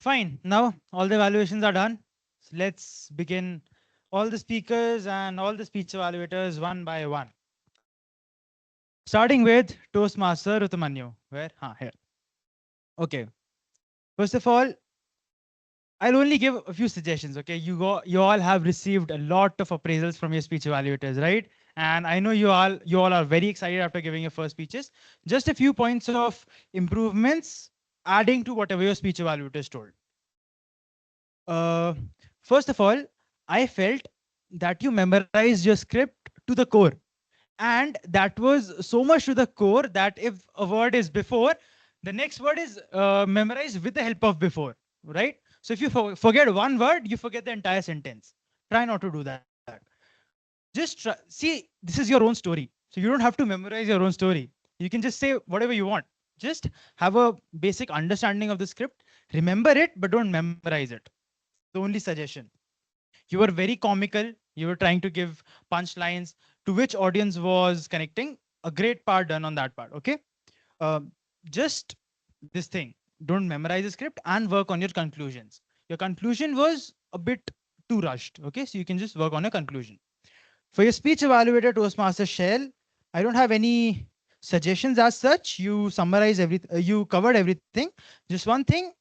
fine. Now all the evaluations are done. So let's begin all the speakers and all the speech evaluators one by one. Starting with Toastmaster Rtamanyu. Where? Here. Okay. First of all, I'll only give a few suggestions. Okay, you all have received a lot of appraisals from your speech evaluators, right? And I know you all are very excited after giving your first speeches. Just a few points of improvements, adding to whatever your speech evaluators told. First of all, I felt that you memorized your script to the core. And that was so much to the core that if a word is before, the next word is memorized with the help of before, right? So if you forget one word, you forget the entire sentence. Try not to do that. Just see, this is your own story. So you don't have to memorize your own story. You can just say whatever you want. Just have a basic understanding of the script. Remember it, but don't memorize it. The only suggestion. You were very comical. You were trying to give punchlines to which audience was connecting. A great part done on that part. Okay. Just this thing. Don't memorize the script and work on your conclusions. Your conclusion was a bit too rushed. Okay. So you can just work on a conclusion. For your speech evaluator, Toastmaster Shail, I don't have any suggestions as such. You summarize everything. You covered everything. Just one thing,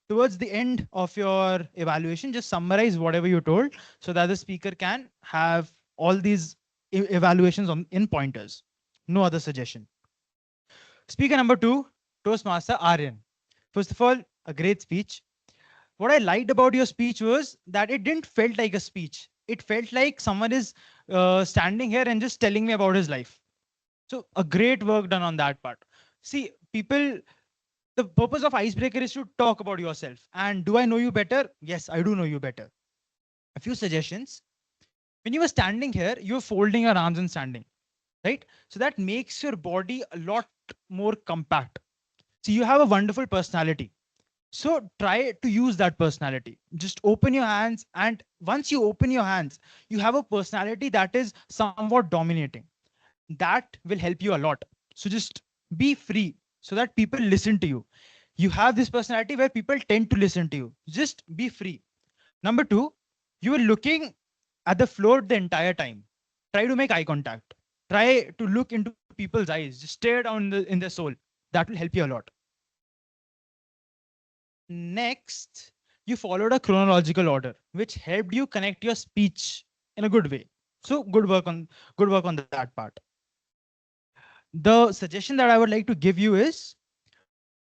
towards the end of your evaluation, just summarize whatever you told so that the speaker can have all these evaluations in pointers. No other suggestion. Speaker number 2, Toastmaster Aryan. First of all, a great speech. What I liked about your speech was that it didn't felt like a speech. It felt like someone is standing here and just telling me about his life. So a great work done on that part. See, people, the purpose of icebreaker is to talk about yourself. And do I know you better? Yes, I do know you better. A few suggestions. When you were standing here, you're folding your arms and standing, right? So that makes your body a lot more compact. So you have a wonderful personality. So try to use that personality. Just open your hands. And once you open your hands, you have a personality that is somewhat dominating. That will help you a lot. So just be free so that people listen to you. You have this personality where people tend to listen to you. Just be free. Number 2, you are looking at the floor the entire time. Try to make eye contact. Try to look into people's eyes. Just stare down in their soul. That will help you a lot. Next, you followed a chronological order, which helped you connect your speech in a good way. So good work on that part. The suggestion that I would like to give you is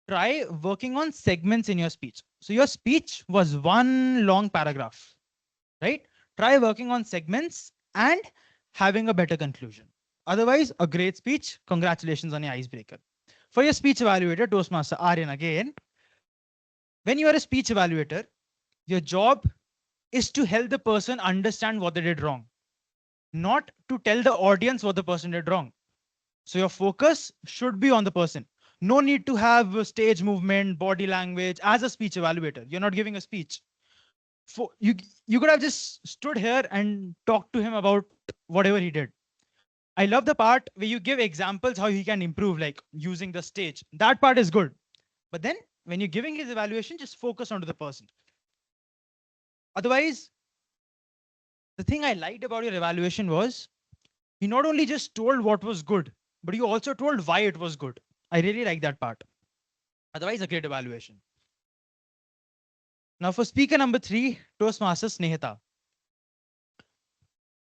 try working on segments in your speech. So your speech was one long paragraph, right? Try working on segments and having a better conclusion. Otherwise, a great speech. Congratulations on your icebreaker. For your speech evaluator, Toastmaster Aryan again. When you are a speech evaluator, your job is to help the person understand what they did wrong, not to tell the audience what the person did wrong. So your focus should be on the person. No need to have stage movement, body language as a speech evaluator. You're not giving a speech. You could have just stood here and talked to him about whatever he did. I love the part where you give examples how he can improve, like using the stage. That part is good. But then when you're giving his evaluation, just focus onto the person. Otherwise, the thing I liked about your evaluation was you not only just told what was good, but you also told why it was good. I really like that part. Otherwise, a great evaluation. Now for speaker number 3, Toastmaster Snehita.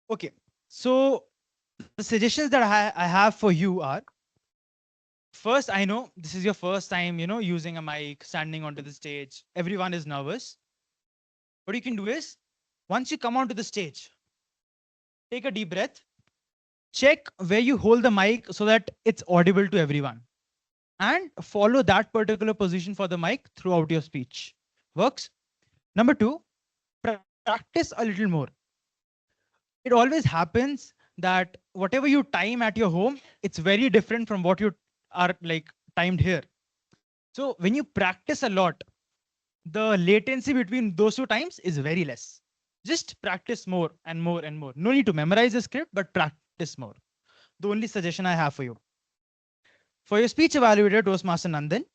Okay, so the suggestions that I have for you are, first, I know this is your first time, using a mic, standing onto the stage. Everyone is nervous. What you can do is, once you come onto the stage, take a deep breath, check where you hold the mic so that it's audible to everyone, and follow that particular position for the mic throughout your speech. Works? Number 2, practice a little more. it always happens that whatever you time at your home, it's very different from what you are like timed here. So when you practice a lot, the latency between those two times is very less. Just practice more and more and more. No need to memorize the script, but practice more. The only suggestion I have for you. For your speech evaluator, Toastmaster Nandan,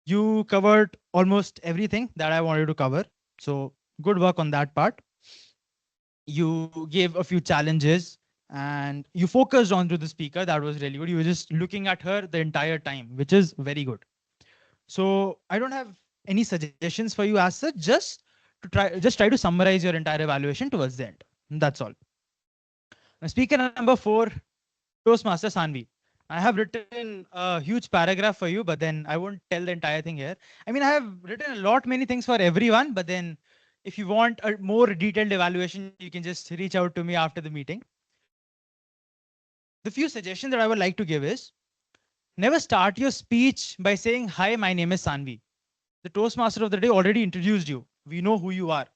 you covered almost everything that I wanted to cover. So good work on that part. You gave a few challenges and you focused onto the speaker. That was really good. You were just looking at her the entire time, which is very good. So I don't have any suggestions for you as such. Just try to summarize your entire evaluation towards the end. That's all. Now, speaker number 4, Toastmaster Saanvi. I have written a huge paragraph for you, but then I won't tell the entire thing here. I mean, I have written a lot, many things for everyone, but then if you want a more detailed evaluation, you can just reach out to me after the meeting. The few suggestions that I would like to give is, never start your speech by saying, "Hi, my name is Saanvi." The Toastmaster of the day already introduced you. We know who you are.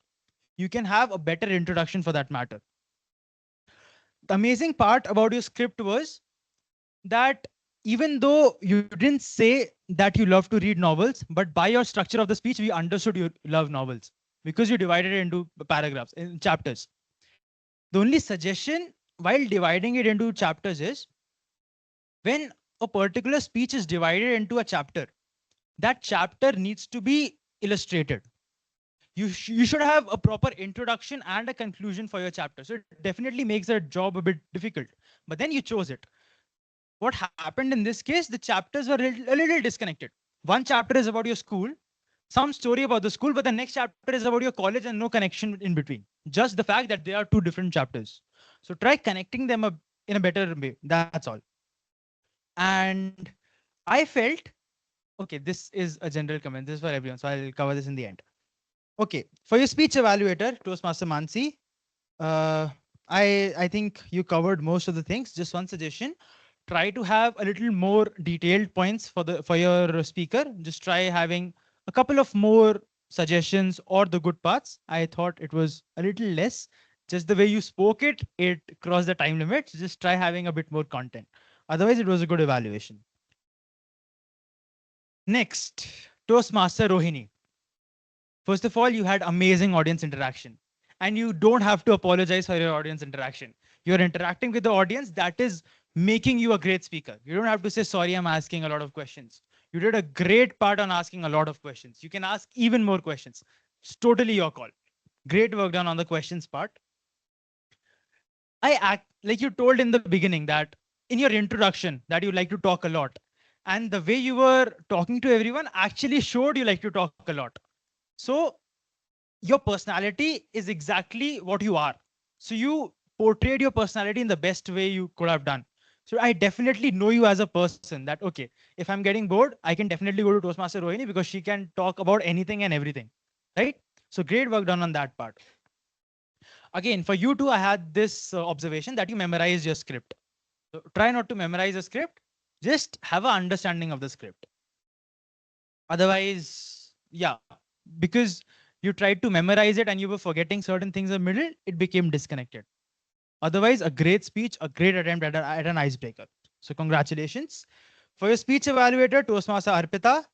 You can have a better introduction for that matter. The amazing part about your script was that even though you didn't say that you love to read novels, but by your structure of the speech, we understood you love novels because you divided it into paragraphs, in chapters. The only suggestion while dividing it into chapters is, when a particular speech is divided into a chapter, that chapter needs to be illustrated. You should have a proper introduction and a conclusion for your chapter. So it definitely makes the job a bit difficult. But then you chose it. What happened in this case, the chapters were a little disconnected. One chapter is about your school, some story about the school, but the next chapter is about your college and no connection in between. Just the fact that they are two different chapters. So try connecting them in a better way. That's all. And I felt, okay, this is a general comment. This is for everyone. So I'll cover this in the end. Okay, for your speech evaluator, Toastmaster Mansi, I think you covered most of the things. Just one suggestion: try to have a little more detailed points for your speaker. Just try having a couple of more suggestions or the good parts. I thought it was a little less. Just the way you spoke it, it crossed the time limit. Just try having a bit more content. Otherwise, it was a good evaluation. Next, Toastmaster Rohini. First of all, you had amazing audience interaction, and you don't have to apologize for your audience interaction. You're interacting with the audience. That is making you a great speaker. You don't have to say, "Sorry, I'm asking a lot of questions." You did a great part on asking a lot of questions. You can ask even more questions. It's totally your call. Great work done on the questions part. I act like you told in the beginning that in your introduction that you like to talk a lot. And the way you were talking to everyone actually showed you like to talk a lot. So your personality is exactly what you are. So you portrayed your personality in the best way you could have done. So I definitely know you as a person that, okay, if I'm getting bored, I can definitely go to Toastmaster Rohini because she can talk about anything and everything, right? So great work done on that part. Again, for you too, I had this observation that you memorized your script. So try not to memorize a script, just have an understanding of the script. Otherwise, yeah, because you tried to memorize it and you were forgetting certain things in the middle, it became disconnected. Otherwise, a great speech, a great attempt at an icebreaker. So congratulations. For your speech evaluator, Toastmaster Arpita,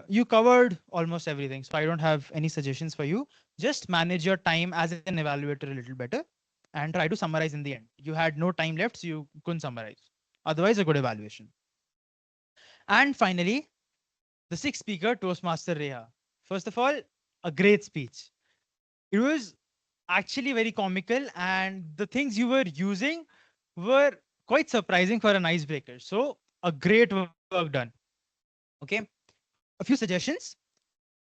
you covered almost everything. So I don't have any suggestions for you. Just manage your time as an evaluator a little better and try to summarize in the end. You had no time left, so you couldn't summarize. Otherwise, a good evaluation. And finally, the sixth speaker, Toastmaster Reha. First of all, a great speech. It was actually very comical, and the things you were using were quite surprising for an icebreaker. So a great work done. Okay. A few suggestions.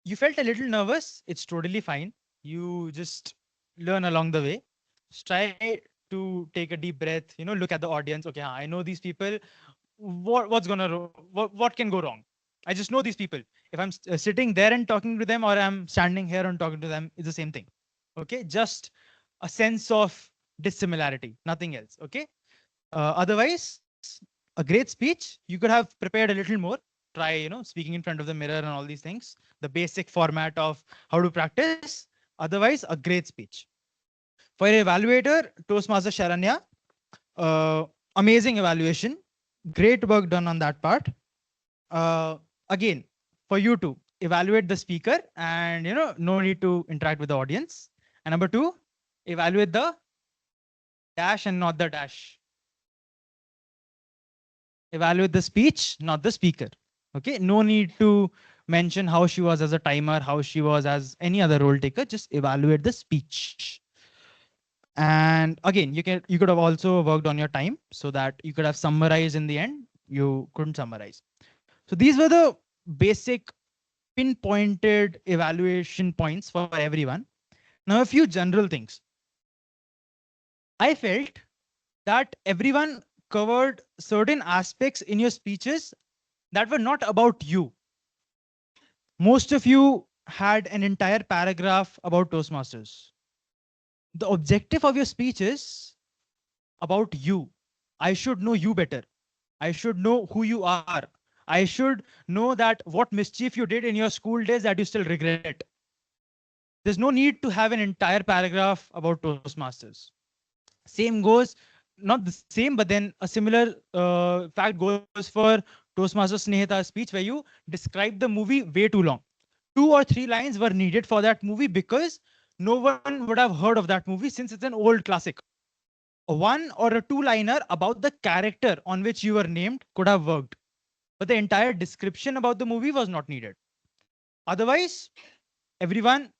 You felt a little nervous. It's totally fine. You just learn along the way. Just try to take a deep breath, look at the audience. Okay, I know these people. What can go wrong? I just know these people. If I'm sitting there and talking to them, or I'm standing here and talking to them, it's the same thing. Okay, just a sense of dissimilarity, nothing else. Okay. Otherwise, a great speech, you could have prepared a little more. Try, speaking in front of the mirror and all these things, the basic format of how to practice. Otherwise, a great speech. For your evaluator, Toastmaster Sharanya, amazing evaluation. Great work done on that part. Again, for you to evaluate the speaker and no need to interact with the audience. And number two, evaluate the dash and not the dash. Evaluate the speech, not the speaker. Okay, no need to mention how she was as a timer, how she was as any other role taker. Just evaluate the speech. And again, you could have also worked on your time so that you could have summarized in the end. You couldn't summarize. So these were the basic pinpointed evaluation points for everyone. Now, a few general things. I felt that everyone covered certain aspects in your speeches that were not about you. Most of you had an entire paragraph about Toastmasters. The objective of your speech is about you. I should know you better. I should know who you are. I should know that what mischief you did in your school days that you still regret. There's no need to have an entire paragraph about Toastmasters. Same goes, not the same, but then a similar fact goes for Toastmaster Snehita's speech, where you describe the movie way too long. 2 or 3 lines were needed for that movie because no one would have heard of that movie since it's an old classic. A 1 or a 2 liner about the character on which you were named could have worked, but the entire description about the movie was not needed. Otherwise, everyone,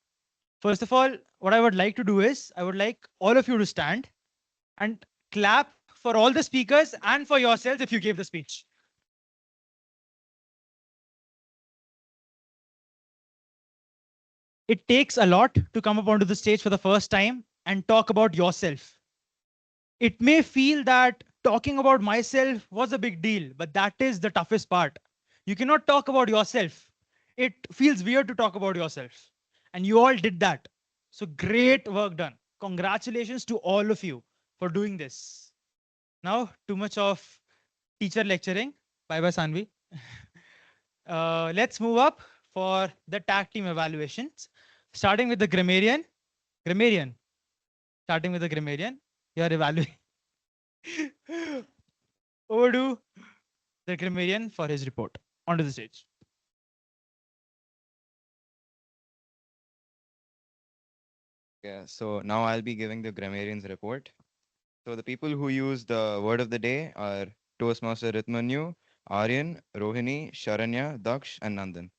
first of all, what I would like to do is I would like all of you to stand and clap for all the speakers and for yourselves if you gave the speech. It takes a lot to come up onto the stage for the first time and talk about yourself. It may feel that talking about myself was a big deal, but that is the toughest part. You cannot talk about yourself. It feels weird to talk about yourself. And you all did that. So great work done. Congratulations to all of you for doing this. Now, too much of teacher lecturing. Bye bye, Saanvi. Let's move up for the tag team evaluations. Starting with the grammarian. Grammarian. Starting with the grammarian. Your evaluation. Over to the grammarian for his report. Onto the stage. Yeah, so now I'll be giving the grammarian's report. So the people who use the word of the day are Toastmaster Rtamanyu, Aryan, Rohini, Sharanya, Daksh, and Nandan.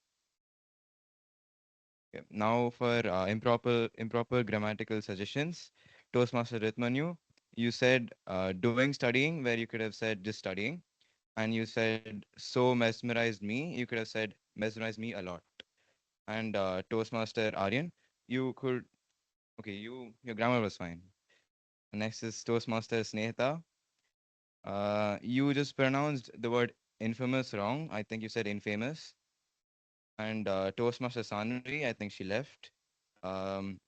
Okay. Now for improper grammatical suggestions, Toastmaster Rtamanyu, you said doing studying where you could have said just studying, and you said so mesmerized me. You could have said mesmerized me a lot. And Toastmaster Aryan, you could okay, your grammar was fine. Next is Toastmaster Snehita. You just pronounced the word infamous wrong. I think you said infamous. And Toastmaster Saanvi, I think she left. Um,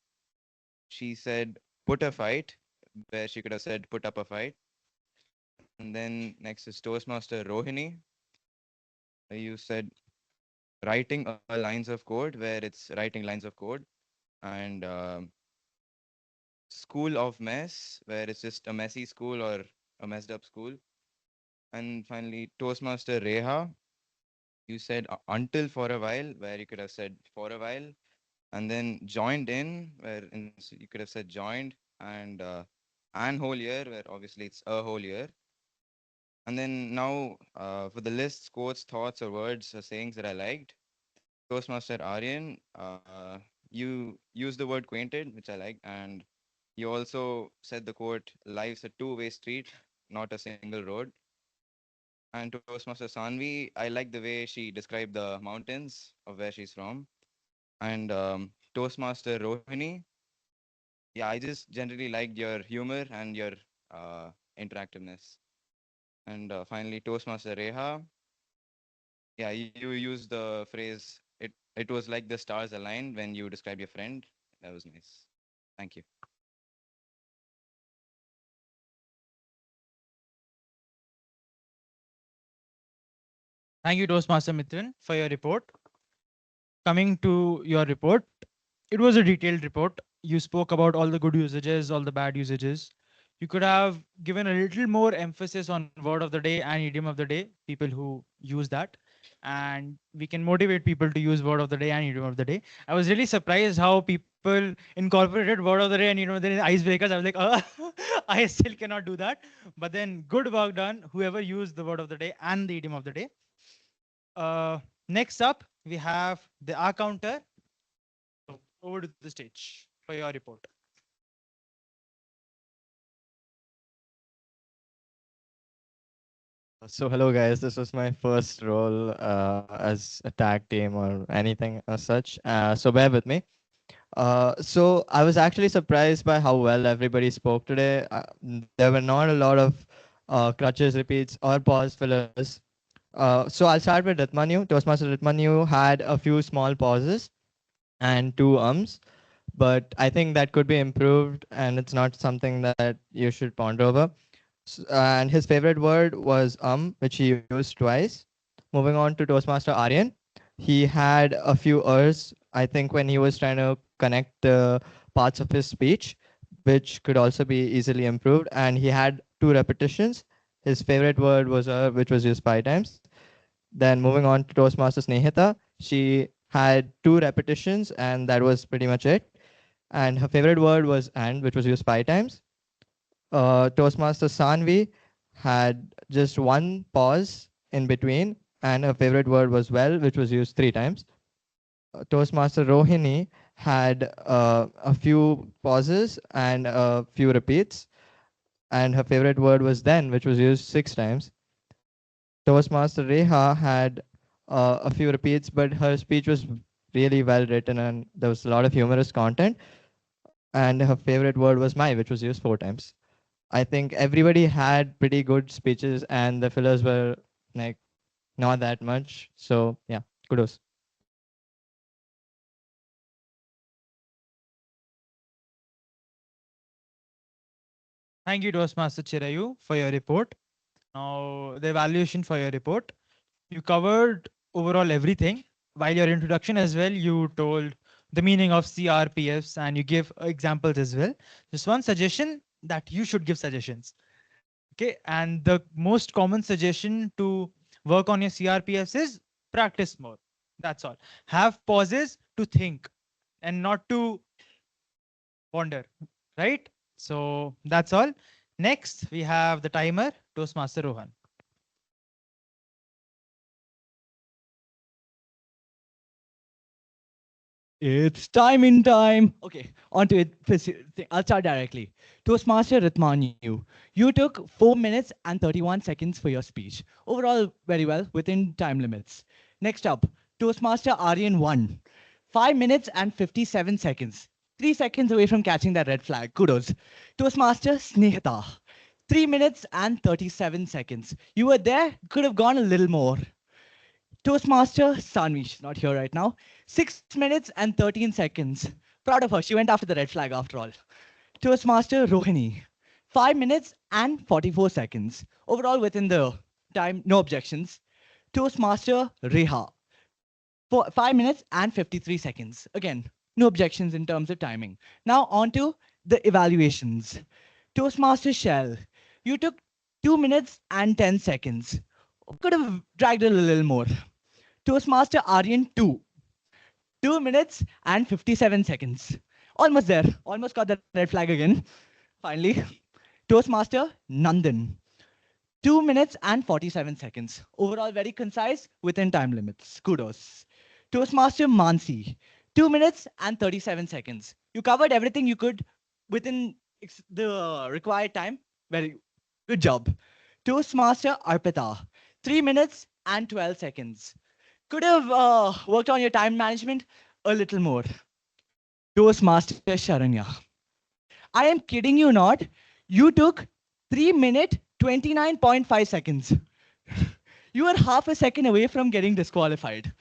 she said put a fight, where she could have said put up a fight. And then next is Toastmaster Rohini. You said writing lines of code, where it's writing lines of code. And school of mess, where it's just a messy school or a messed up school. And finally, Toastmaster Reha, you said until for a while, where you could have said for a while, and then joined in, where you could have said joined, and an whole year, where obviously it's a whole year. And then now for the lists, quotes, thoughts, or words or sayings that I liked, Toastmaster Aryan, you used the word quainted, which I liked, and you also said the quote, life's a two-way street, not a single road. And Toastmaster Saanvi, I like the way she described the mountains of where she's from. And Toastmaster Rohini, yeah, I just generally liked your humor and your interactiveness. And finally, Toastmaster Reha, yeah, you used the phrase, it was like the stars aligned when you described your friend. That was nice. Thank you. Thank you, Toastmaster Mitran, for your report. Coming to your report, it was a detailed report. you spoke about all the good usages, all the bad usages. You could have given a little more emphasis on word of the day and idiom of the day, people who use that. And we can motivate people to use word of the day and idiom of the day. I was really surprised how people incorporated word of the day and then icebreakers. I was like, I still cannot do that. But then good work done, whoever used the word of the day and the idiom of the day. Next up, we have the R counter. So over to the stage for your report. So hello guys, this was my first role as a tag team or anything as such. So bear with me. So I was actually surprised by how well everybody spoke today. There were not a lot of crutches, repeats, or pause fillers. So I'll start with Rtamanyu. Toastmaster Rtamanyu had a few small pauses and two ums, but I think that could be improved, and it's not something that you should ponder over. And his favorite word was which he used twice. Moving on to Toastmaster Aryan, he had a few ers, I think, when he was trying to connect the parts of his speech, which could also be easily improved. And he had two repetitions. His favorite word was which was used 5 times. Then moving on to Toastmaster Snehita, she had two repetitions, and that was pretty much it. And her favorite word was and, which was used 5 times. Toastmaster Saanvi had just one pause in between, and her favorite word was well, which was used 3 times. Toastmaster Rohini had a few pauses and a few repeats, and her favorite word was then, which was used 6 times. Toastmaster Reha had a few repeats, but her speech was really well written and there was a lot of humorous content. And her favorite word was my, which was used 4 times. I think everybody had pretty good speeches and the fillers were like not that much. So yeah, kudos. Thank you, Toastmaster Chirayu, for your report. Now, the evaluation for your report. You covered overall everything. While your introduction as well, you told the meaning of CRPFs and you give examples as well. Just one suggestion that you should give suggestions. Okay, and the most common suggestion to work on your CRPFs is practice more. That's all. Have pauses to think and not to wander, right? So that's all. Next, we have the timer, Toastmaster Rohan. It's time in time. Okay, on to it. I'll start directly. Toastmaster Rtamanyu, you took 4 minutes and 31 seconds for your speech. Overall, very well, within time limits. Next up, Toastmaster Aryan 1, 5 minutes and 57 seconds. 3 seconds away from catching that red flag. Kudos. Toastmaster Snehita, 3 minutes and 37 seconds. You were there, could have gone a little more. Toastmaster Saanvi, she's not here right now. 6 minutes and 13 seconds. Proud of her. She went after the red flag after all. Toastmaster Rohini, 5 minutes and 44 seconds. Overall within the time, no objections. Toastmaster Reha, 5 minutes and 53 seconds. Again, no objections in terms of timing. Now on to the evaluations. Toastmaster Shail, you took 2 minutes and 10 seconds. Could have dragged it a little more. Toastmaster Aryan 2, 2 minutes and 57 seconds. Almost there. Almost got the red flag again. Finally. Toastmaster Nandan, 2 minutes and 47 seconds. Overall, very concise within time limits. Kudos. Toastmaster Mansi, 2 minutes and 37 seconds. You covered everything you could within the required time. Very good job. Toastmaster Arpita, 3 minutes and 12 seconds. Could have worked on your time management a little more. Toastmaster Sharanya, I am kidding you not. You took 3 minutes 29.5 seconds. You were half a second away from getting disqualified.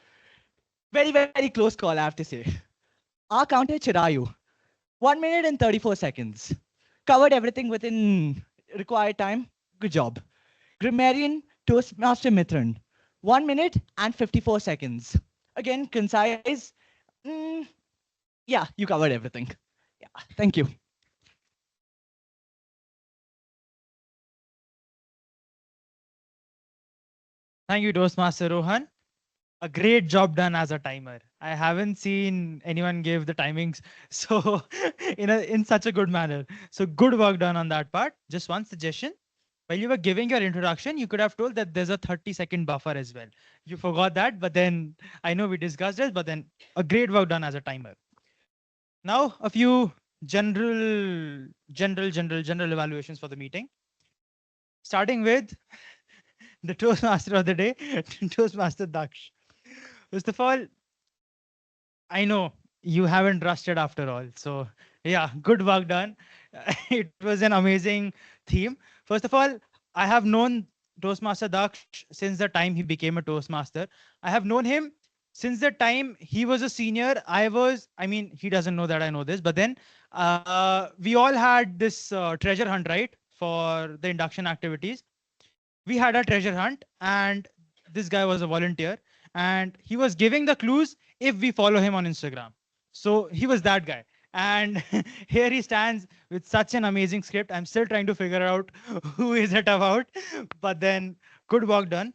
Very, very close call, I have to say. Our counter Chirayu, 1 minute and 34 seconds. Covered everything within required time. Good job. Grammarian Toastmaster Mitran, 1 minute and 54 seconds. Again, concise. Yeah, you covered everything. Yeah. Thank you. Thank you, Toastmaster Rohan. A great job done as a timer. I haven't seen anyone give the timings so in such a good manner. So good work done on that part. Just one suggestion. While you were giving your introduction, you could have told that there's a 30-second buffer as well. You forgot that, but then I know we discussed it, but then a great work done as a timer. Now, a few general evaluations for the meeting. Starting with the Toastmaster of the day, Toastmaster Daksh. First of all, I know you haven't rusted after all. So yeah, good work done. It was an amazing theme. First of all, I have known Toastmaster Daksh since the time he became a Toastmaster. I have known him since the time he was a senior. I mean, he doesn't know that I know this, but then we all had this treasure hunt, right? For the induction activities. We had a treasure hunt, and this guy was a volunteer, and he was giving the clues if we follow him on Instagram. So he was that guy. And here he stands with such an amazing script. I'm still trying to figure out who is it about, but then good work done.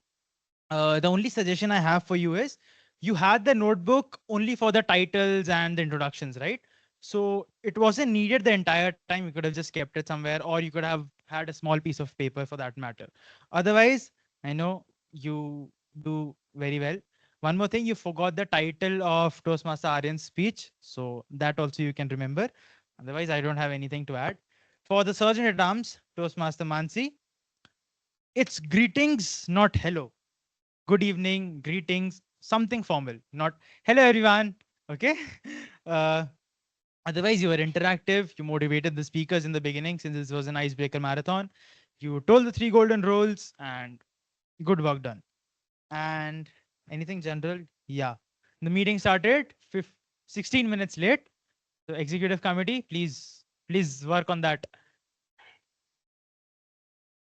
The only suggestion I have for you is you had the notebook only for the titles and the introductions, right? So it wasn't needed the entire time. You could have just kept it somewhere, or you could have had a small piece of paper for that matter. Otherwise, I know you do very well. One more thing, you forgot the title of Toastmaster Aryan's speech. So that also you can remember. Otherwise, I don't have anything to add. For the Sergeant at Arms, Toastmaster Mansi, it's greetings, not hello. Good evening, greetings, something formal, not hello everyone. Okay. Uh, Otherwise, you were interactive. You motivated the speakers in the beginning since this was an icebreaker marathon. You told the 3 golden rules and good work done. And anything general? Yeah. The meeting started 16 minutes late. So executive committee, please work on that.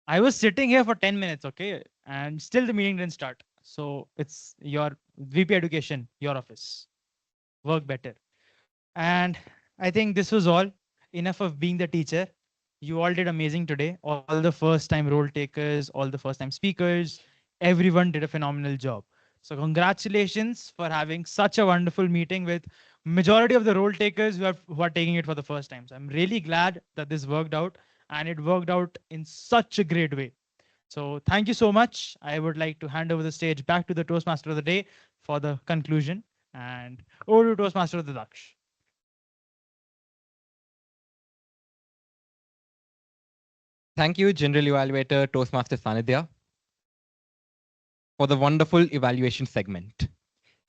I was sitting here for 10 minutes, okay? And still the meeting didn't start. So it's your VP education, your office. Work better. And I think this was all. Enough of being the teacher. You all did amazing today. All the first time role takers, all the first time speakers, everyone did a phenomenal job. So congratulations for having such a wonderful meeting with majority of the role takers who are taking it for the first time. So I'm really glad that this worked out, and it worked out in such a great way. So thank you so much. I would like to hand over the stage back to the Toastmaster of the day for the conclusion, and over to Toastmaster of the Daksh. Thank you, General Evaluator Toastmaster Sanidhya, for the wonderful evaluation segment.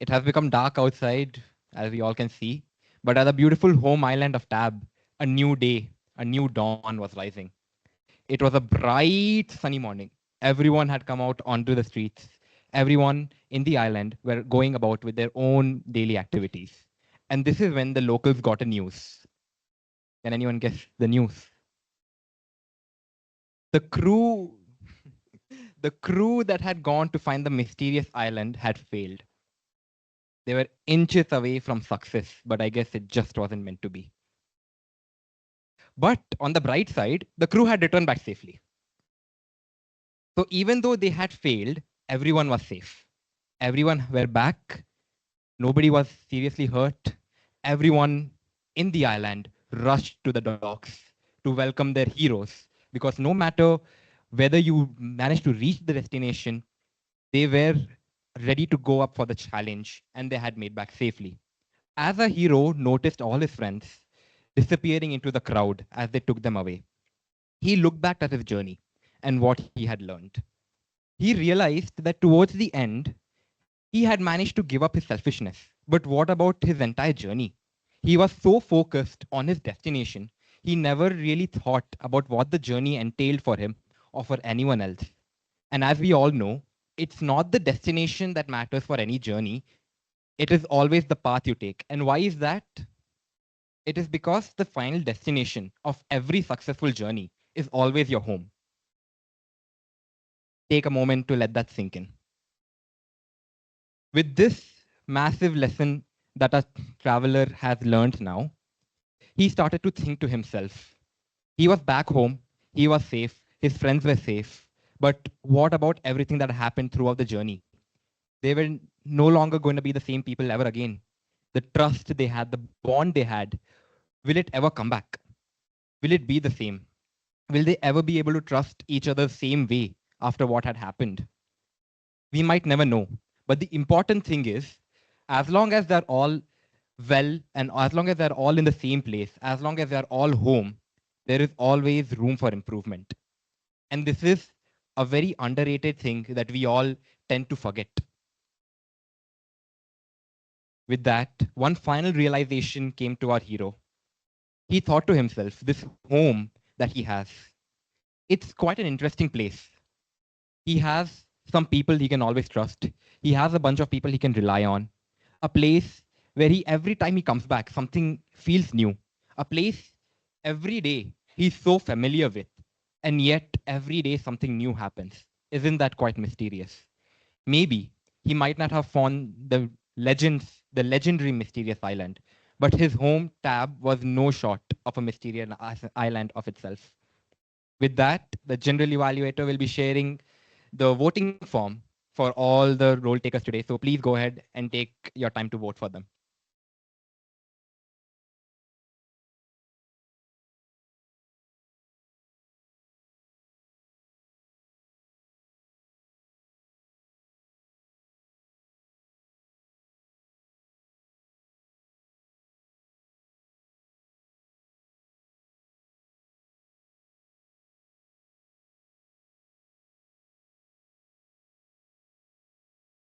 It has become dark outside, as we all can see, but at the beautiful home island of Tab, a new day, a new dawn was rising. It was a bright, sunny morning. Everyone had come out onto the streets. Everyone in the island were going about with their own daily activities. And this is when the locals got a news. Can anyone guess the news? The crew the crew that had gone to find the mysterious island had failed. They were inches away from success, but I guess it just wasn't meant to be. But on the bright side, the crew had returned back safely. So even though they had failed, everyone was safe. Everyone were back. Nobody was seriously hurt. Everyone in the island rushed to the docks to welcome their heroes, because no matter whether you managed to reach the destination, they were ready to go up for the challenge, and they had made back safely. As a hero noticed all his friends disappearing into the crowd as they took them away, he looked back at his journey and what he had learned. He realized that towards the end, he had managed to give up his selfishness. But what about his entire journey? He was so focused on his destination, he never really thought about what the journey entailed for him or for anyone else. And as we all know, it's not the destination that matters for any journey. It is always the path you take. And why is that? It is because the final destination of every successful journey is always your home. Take a moment to let that sink in. With this massive lesson that a traveler has learned now, He started to think to himself. He was back home, he was safe, his friends were safe. But what about everything that happened throughout the journey? They were no longer going to be the same people ever again. The trust they had, the bond they had, will it ever come back? Will it be the same? Will they ever be able to trust each other the same way after what had happened? We might never know. But the important thing is, as long as they're all well and as long as they're all in the same place, as long as they're all home, there is always room for improvement. And this is a very underrated thing that we all tend to forget. With that, one final realization came to our hero. He thought to himself, this home that he has, it's quite an interesting place. He has some people he can always trust. He has a bunch of people he can rely on. A place where every time he comes back, something feels new. A place every day he's so familiar with. And yet every day something new happens. Isn't that quite mysterious? Maybe he might not have found the legendary mysterious island, but his home tab was no short of a mysterious island of itself. With that, the general evaluator will be sharing the voting form for all the role takers today. So please go ahead and take your time to vote for them.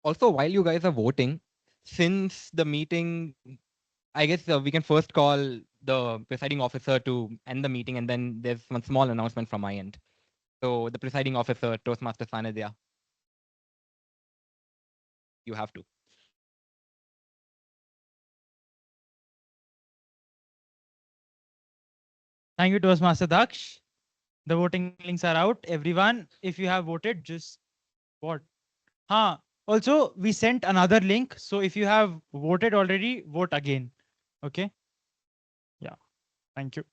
Also, while you guys are voting, since the meeting, I guess we can first call the presiding officer to end the meeting, and then there's one small announcement from my end. So the presiding officer, Toastmaster Sanidhya, you have to. Thank you, Toastmaster Daksh. The voting links are out. Everyone, if you have voted, just vote. Also, we sent another link. So if you have voted already, vote again. Okay. Yeah. Thank you.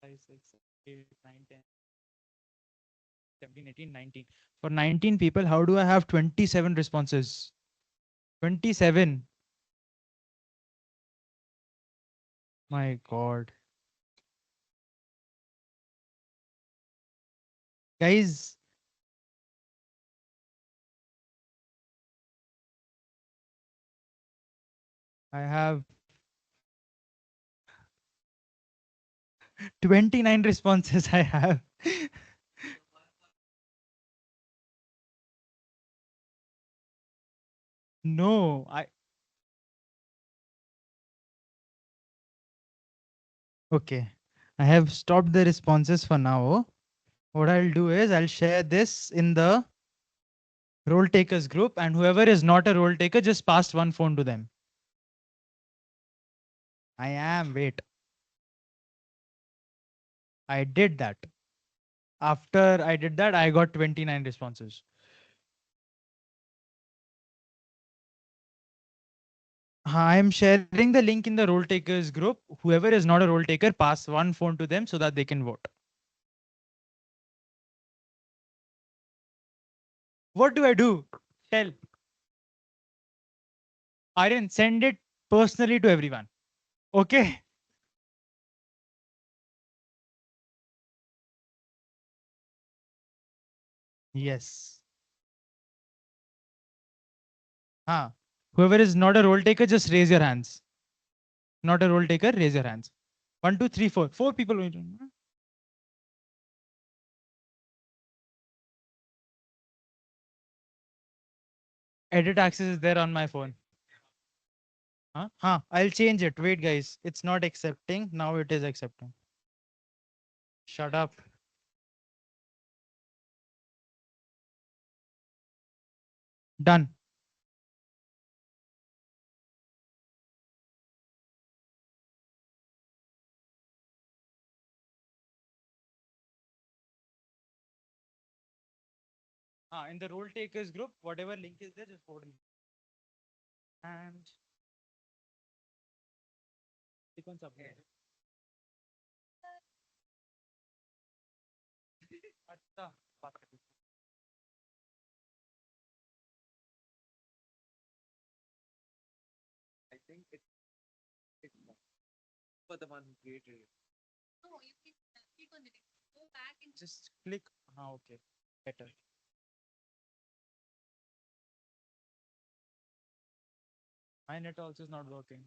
Five, six, 8, 9, 10, 17, 18, 19. For 19 people, how do I have 27 responses? 27. My God. Guys, I have 29 responses. I have. No, okay. I have stopped the responses for now. What I'll do is I'll share this in the role takers group, and whoever is not a role taker, just pass one phone to them. I am, wait. I did that. After I did that, I got 29 responses. I am sharing the link in the role takers group. Whoever is not a role taker, pass one phone to them so that they can vote. What do I do? Tell. Aryan, send it personally to everyone. Okay. Yes. Whoever is not a role taker, just raise your hands. Not a role taker, raise your hands. 1, 2, 3, 4. 4 people. edit access is there on my phone. Huh? Huh. I'll change it. Wait, guys. It's not accepting. Now it is accepting. Shut up. Done. In the role takers group, whatever link is there, just forward me. And click on submit. अच्छा, बात करते हैं. I think it's not for the one who created it. No, you can click on the link. Go back and just click. Okay, better. My net also is not working.